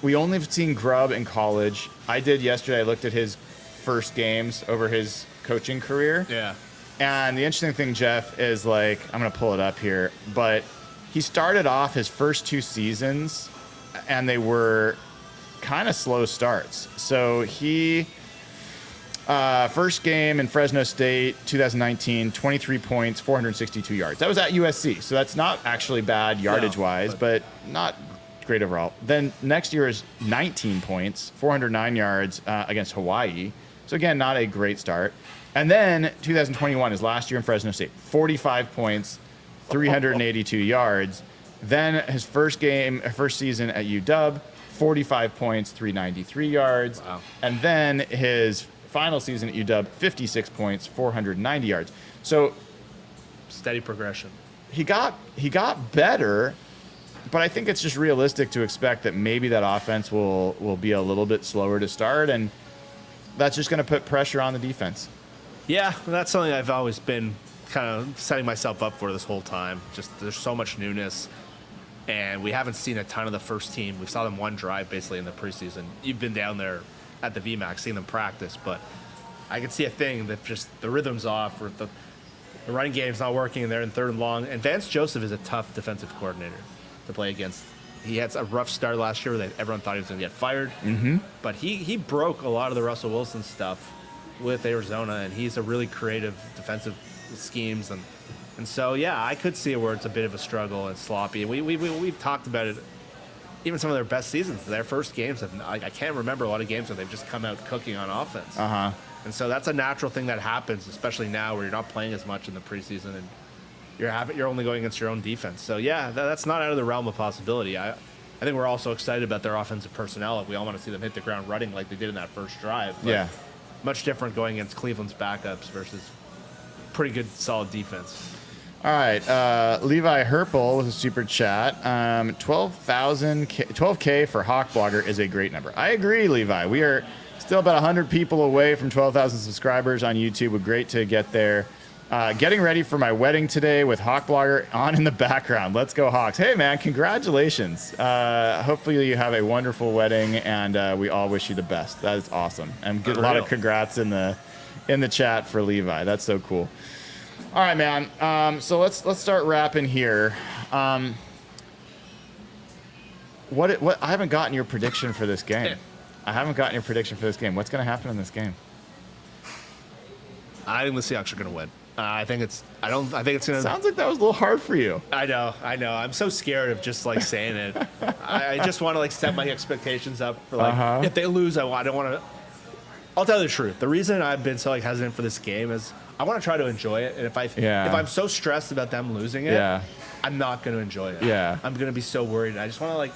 We only have seen Grubb in college. I did yesterday. I looked at his first games over his coaching career. Yeah. And the interesting thing, Jeff, is, like, I'm going to pull it up here, but he started off his first 2 seasons, and they were kind of slow starts. So he, first game in Fresno State, 2019, 23 points, 462 yards. That was at USC, so that's not actually bad yardage-wise, but not great overall. Then next year is 19 points, 409 yards against Hawaii. So, again, not a great start. And then 2021 is last year in Fresno State, 45 points, 382 yards. Then his first season at UW, 45 points, 393 yards. Wow. And then his final season at UW, 56 points, 490 yards. So Steady progression. he got better, but I think it's just realistic to expect that maybe that offense will be a little bit slower to start, and that's just going to put pressure on the defense. Yeah, that's something I've always been kind of setting myself up for this whole time. Just there's so much newness, and we haven't seen a ton of the first team. We saw them one drive basically in the preseason. You've been down there at the VMAX seeing them practice, but I can see a thing that just the rhythm's off, or the running game's not working, and they're in 3rd and long. And Vance Joseph is a tough defensive coordinator to play against. He had a rough start last year where everyone thought he was going to get fired. Mm-hmm. But he broke a lot of the Russell Wilson stuff with Arizona, and he's a really creative defensive schemes. And so, yeah, I could see where it's a bit of a struggle and sloppy. We've talked about it. Even some of their best seasons, their first games, I can't remember a lot of games where they've just come out cooking on offense. Uh-huh. And so that's a natural thing that happens, especially now where you're not playing as much in the preseason and you're only going against your own defense. So, yeah, that's not out of the realm of possibility. I think we're also excited about their offensive personnel. We all want to see them hit the ground running like they did in that first drive. But Yeah. much different going against Cleveland's backups versus pretty good, solid defense. All right, Levi Herpel with a super chat. 12K for Hawk Blogger is a great number. I agree, Levi. We are still about 100 people away from 12,000 subscribers on YouTube. We're great to get there. Getting ready for my wedding today with Hawk Blogger on in the background. Let's go Hawks. Hey, man, congratulations. Hopefully you have a wonderful wedding, and we all wish you the best. That is awesome. And get a lot of congrats in the chat for Levi. That's so cool. All right, man. So let's start wrapping here. What? I haven't gotten your prediction for this game. What's going to happen in this game? I think the Seahawks are going to win. I think it's going to. Sounds like that was a little hard for you. I know. I'm so scared of just like saying it. I just want to like set my expectations up for like if they lose, I don't want to. I'll tell you the truth. The reason I've been so like hesitant for this game is I want to try to enjoy it, and if I'm so stressed about them losing it, I'm not going to enjoy it. Yeah, I'm going to be so worried. I just want to like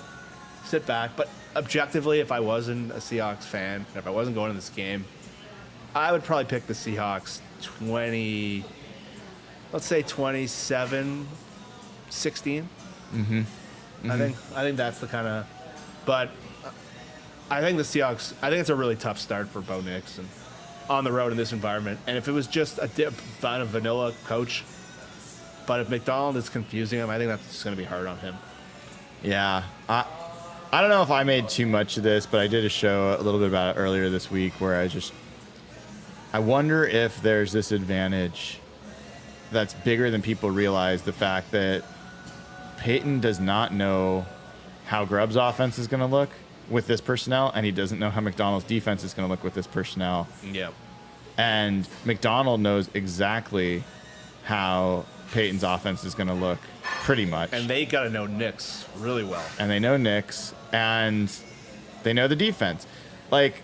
sit back. But objectively, if I wasn't a Seahawks fan, and if I wasn't going to this game, I would probably pick the Seahawks 27-16. I think that's the kind of, but I think the Seahawks. I think it's a really tough start for Bo Nix and on the road in this environment. And if it was just a vanilla coach, but if McDonald is confusing him, I think that's going to be hard on him. Yeah, I don't know if I made too much of this, but I did a show a little bit about it earlier this week where I wonder if there's this advantage that's bigger than people realize, the fact that Peyton does not know how Grubb's offense is going to look with this personnel, and he doesn't know how McDonald's defense is going to look with this personnel. Yep. And McDonald knows exactly how Peyton's offense is going to look, pretty much. And they got to know Nix really well. And they know Nix, and they know the defense. Like,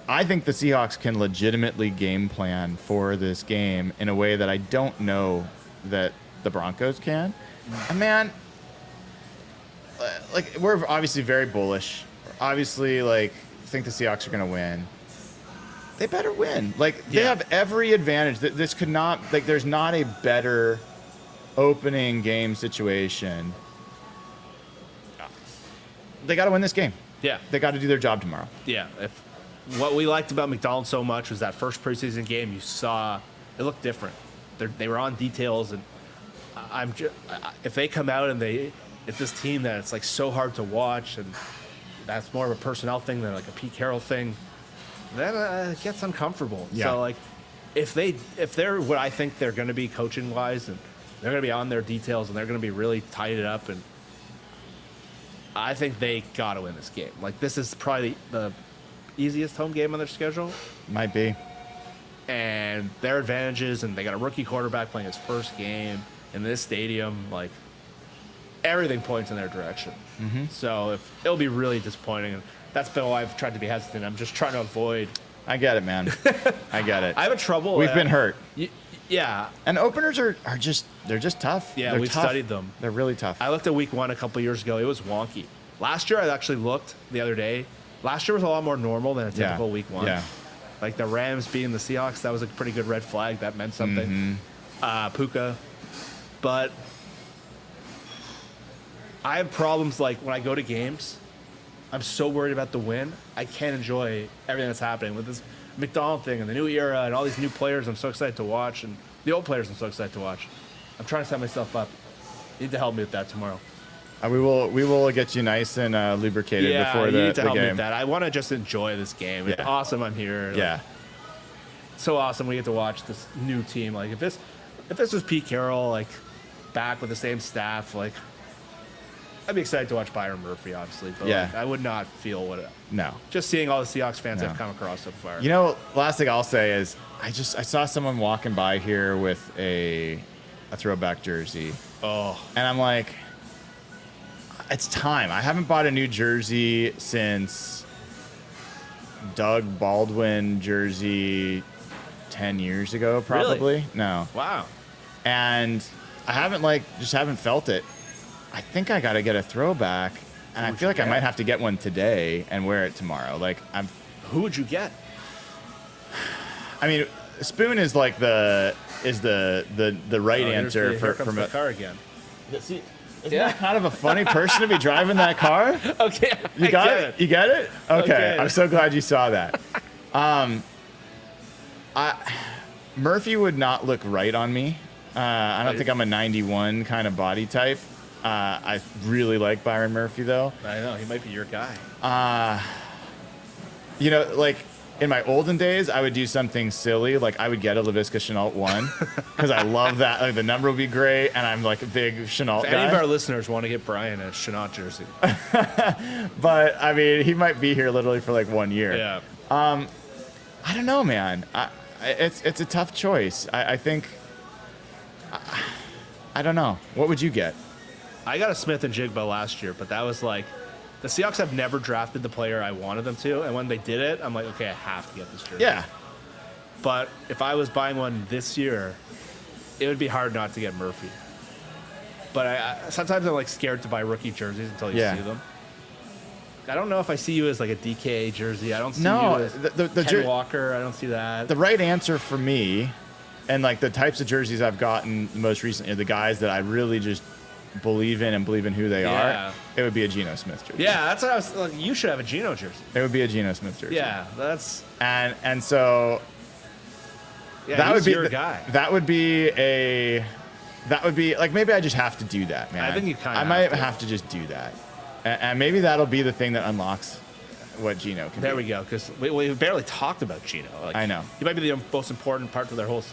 I think the Seahawks can legitimately game plan for this game in a way that I don't know that the Broncos can. And man, like, we're obviously very bullish. Obviously, like, think the Seahawks are going to win. They better win. Like, they have every advantage. This could not, like, there's not a better opening game situation. They got to win this game. Yeah. They got to do their job tomorrow. Yeah. What we liked about McDonald so much was that first preseason game, you saw it looked different. They were on details, and if they come out and it's this team that it's like so hard to watch, and that's more of a personnel thing than like a Pete Carroll thing, then it gets uncomfortable. Yeah. So like, if they're what I think they're going to be coaching wise, and they're going to be on their details, and they're going to be really tied it up, and I think they got to win this game. Like, this is probably the easiest home game on their schedule. Might be. And their advantages, and they got a rookie quarterback playing his first game in this stadium, like, everything points in their direction. So it'll be really disappointing. And that's been why I've tried to be hesitant. I'm just trying to avoid. I get it, man. I get it. I have a trouble. We've been hurt. Yeah. And openers are just tough. Yeah, They're we've tough. studied them. They're really tough. I looked at week 1 a couple years ago. It was wonky. Last year, I actually looked the other day. Last year was a lot more normal than a typical week 1. Yeah. Like the Rams beating the Seahawks, that was a pretty good red flag. That meant something. Puka. But I have problems, like, when I go to games, I'm so worried about the win. I can't enjoy everything that's happening with this McDonald thing and the new era and all these new players I'm so excited to watch, and the old players I'm so excited to watch. I'm trying to set myself up. You need to help me with that tomorrow. We will get you nice and lubricated before the you need to help me game. with that. I want to just enjoy this game. It's awesome I'm here. Like, Yeah. so awesome we get to watch this new team. Like, if this was Pete Carroll, like, back with the same staff, like, I'd be excited to watch Byron Murphy, obviously. But like, I would not feel No. just seeing all the Seahawks fans I've come across so far. You know, last thing I'll say is I saw someone walking by here with a throwback jersey. Oh. And I'm like, it's time. I haven't bought a new jersey since Doug Baldwin jersey 10 years ago, probably. Really? No. Wow. And I haven't haven't felt it. I think I got to get a throwback, and I feel like I might have to get one today and wear it tomorrow. Like, Who would you get? I mean, Spoon is like is the right answer here comes for the car again. See, isn't that kind of a funny person to be driving that car? Okay, You got it? You get it? Okay. I'm so glad you saw that. Murphy would not look right on me. I don't think I'm a 91 kind of body type. I really like Byron Murphy, though. I know. He might be your guy. You know, like in my olden days, I would do something silly. Like I would get a LaVisca Chenault 1 because I love that. Like, the number would be great, and I'm like a big Chenault guy. If any of our listeners want to get Brian a Chenault jersey. But, I mean, he might be here literally for like 1 year. Yeah. I don't know, man. It's a tough choice. I think... I don't know. What would you get? I got a Smith and Jigba last year, but that was like... The Seahawks have never drafted the player I wanted them to, and when they did it, I'm like, okay, I have to get this jersey. Yeah. But if I was buying one this year, it would be hard not to get Murphy. But I sometimes I'm like scared to buy rookie jerseys until you see them. I don't know if I see you as like a DK jersey. I don't see you as the Ken Walker. I don't see that. The right answer for me, and like the types of jerseys I've gotten most recently, are the guys that I really just believe in and believe in who they are. It would be a Geno Smith jersey. Yeah, that's what I was like. You should have a Geno jersey. It would be a Geno Smith jersey. Yeah, that's and so that would be your guy. That would be like, maybe I just have to do that, man. I think you kind of. I might have to just do that, and maybe that'll be the thing that unlocks what Geno can do. There we go. Because we barely talked about Geno. Like, I know he might be the most important part to their whole.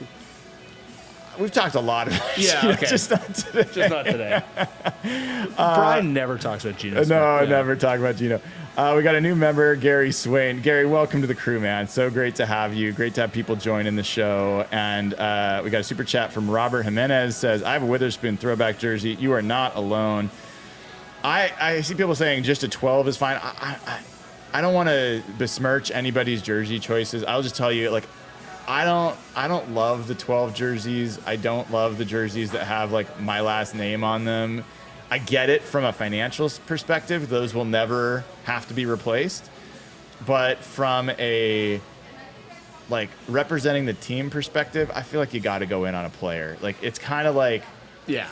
We've talked a lot about Geno, okay. just not today. Just not today. Brian never talks about Geno. No, I never talk about Geno. We got a new member, Gary Swain. Gary, welcome to the crew, man. So great to have you. Great to have people join in the show. And we got a super chat from Robert Jimenez. Says, I have a Witherspoon throwback jersey. You are not alone. I see people saying just a 12 is fine. I don't want to besmirch anybody's jersey choices. I'll just tell you, like, I don't love the 12 jerseys. I don't love the jerseys that have like my last name on them. I get it from a financial perspective. Those will never have to be replaced. But from a like representing the team perspective, I feel like you got to go in on a player. Like, it's kind of like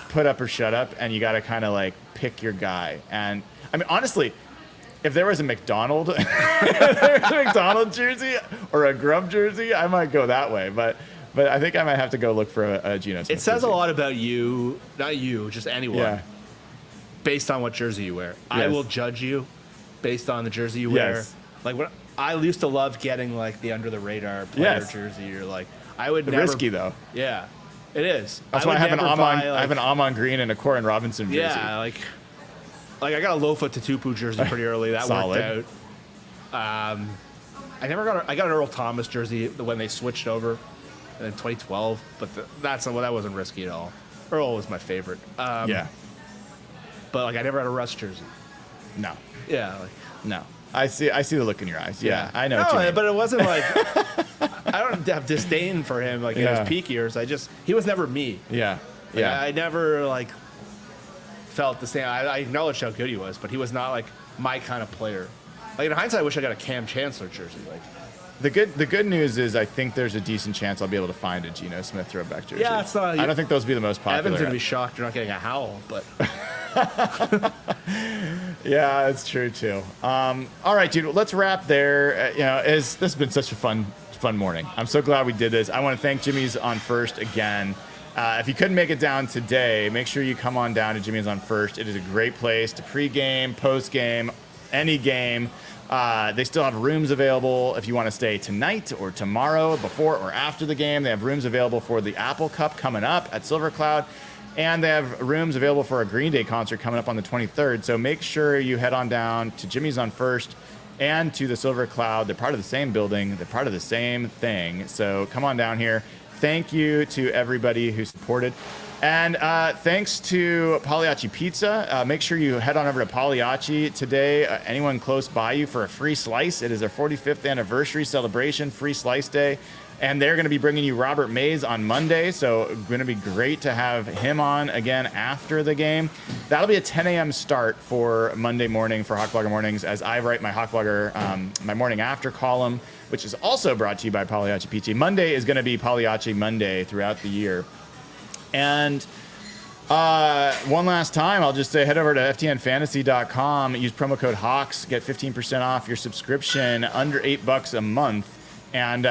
put up or shut up, and you got to kind of like pick your guy. And I mean, honestly, if there was a McDonald's jersey or a Grub jersey, I might go that way. But I think I might have to go look for a Geno Smith It says jersey. a lot about you, not you, just anyone, based on what jersey you wear. Yes. I will judge you based on the jersey you wear. Yes. Like, when I used to love getting like the under the radar player jersey, or like I would never. Risky though. Yeah, it is. That's why I have an Amon Green and a Corin Robinson jersey. Yeah, like I got a Lofa Tatupu jersey pretty early. That worked out. I got an Earl Thomas jersey when they switched over in 2012, but that wasn't risky at all. Earl was my favorite. But like I never had a Russ jersey. No. Yeah. No. I see the look in your eyes. Yeah. I know what you mean. But it wasn't like I don't have disdain for him like in his peak years. He was never me. Yeah. Like, I never like felt the same. I acknowledged how good he was, but he was not like my kind of player. Like, in hindsight, I wish I got a Cam Chancellor jersey. Like, the good news is I think there's a decent chance I'll be able to find a Geno Smith throwback jersey. Yeah, it's not. I don't think those will be the most popular. Evan's gonna be shocked you're not getting a Howell, but yeah, it's true too. All right, dude, let's wrap there. This has been such a fun morning. I'm so glad we did this. I want to thank Jimmy's on First again. If you couldn't make it down today, make sure you come on down to Jimmy's on First. It is a great place to pregame, postgame, any game. They still have rooms available if you want to stay tonight or tomorrow, before or after the game. They have rooms available for the Apple Cup coming up at Silver Cloud, and they have rooms available for a Green Day concert coming up on the 23rd. So make sure you head on down to Jimmy's on First and to the Silver Cloud. They're part of the same building. They're part of the same thing. So come on down here. Thank you to everybody who supported And thanks to Pagliacci Pizza. Make sure you head on over to Pagliacci today. Anyone close by you for a free slice. It is their 45th anniversary celebration, free slice day. And they're going to be bringing you Robert Mays on Monday. So going to be great to have him on again after the game. That'll be a 10 a.m. start for Monday morning for Hawk Blogger Mornings as I write my Hawk Blogger, my morning after column, which is also brought to you by Pagliacci Pizza. Monday is going to be Pagliacci Monday throughout the year. And one last time, I'll just say head over to ftnfantasy.com, use promo code HAWKS, get 15% off your subscription under $8 a month. And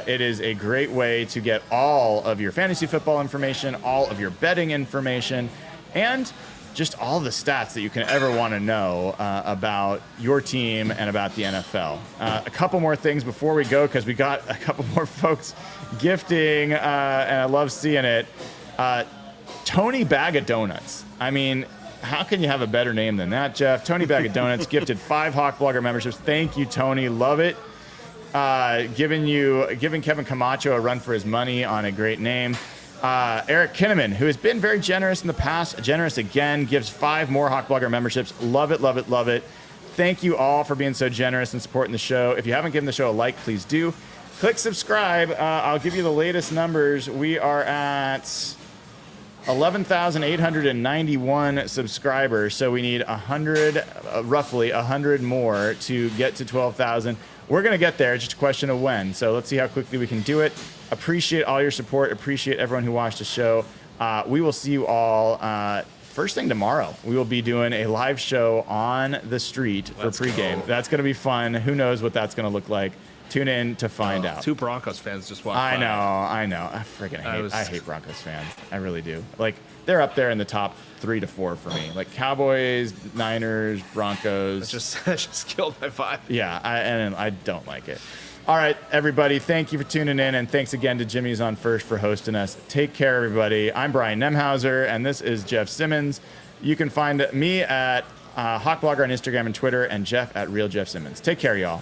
it is a great way to get all of your fantasy football information, all of your betting information, and just all the stats that you can ever want to know about your team and about the NFL. A couple more things before we go, because we got a couple more folks gifting, and I love seeing it. Tony Bag of Donuts. I mean, how can you have a better name than that, Jeff? Tony Bag of Donuts gifted 5 Hawk Blogger memberships. Thank you, Tony. Love it. Giving Kevin Camacho a run for his money on a great name. Eric Kinnaman, who has been very generous in the past, generous again, gives 5 more Hawk Blogger memberships. Love it, love it, love it. Thank you all for being so generous and supporting the show. If you haven't given the show a like, please do. Click subscribe. I'll give you the latest numbers. We are at 11,891 subscribers, so we need 100, roughly 100 more to get to 12,000. We're going to get there. It's just a question of when. So let's see how quickly we can do it. Appreciate all your support. Appreciate everyone who watched the show. We will see you all first thing tomorrow. We will be doing a live show on the street for pregame. That's going to be fun. Who knows what that's going to look like. Tune in to find out. 2 Broncos fans just walked by. I know. I hate Broncos fans. I really do. Like, they're up there in the top 3 to 4 for me. Like Cowboys, Niners, Broncos. That just killed my vibe. Yeah, I don't like it. All right, everybody, thank you for tuning in, and thanks again to Jimmy's on First for hosting us. Take care, everybody. I'm Brian Nemhauser, and this is Jeff Simmons. You can find me at Hawk Blogger on Instagram and Twitter, and Jeff at Real Jeff Simmons. Take care, y'all.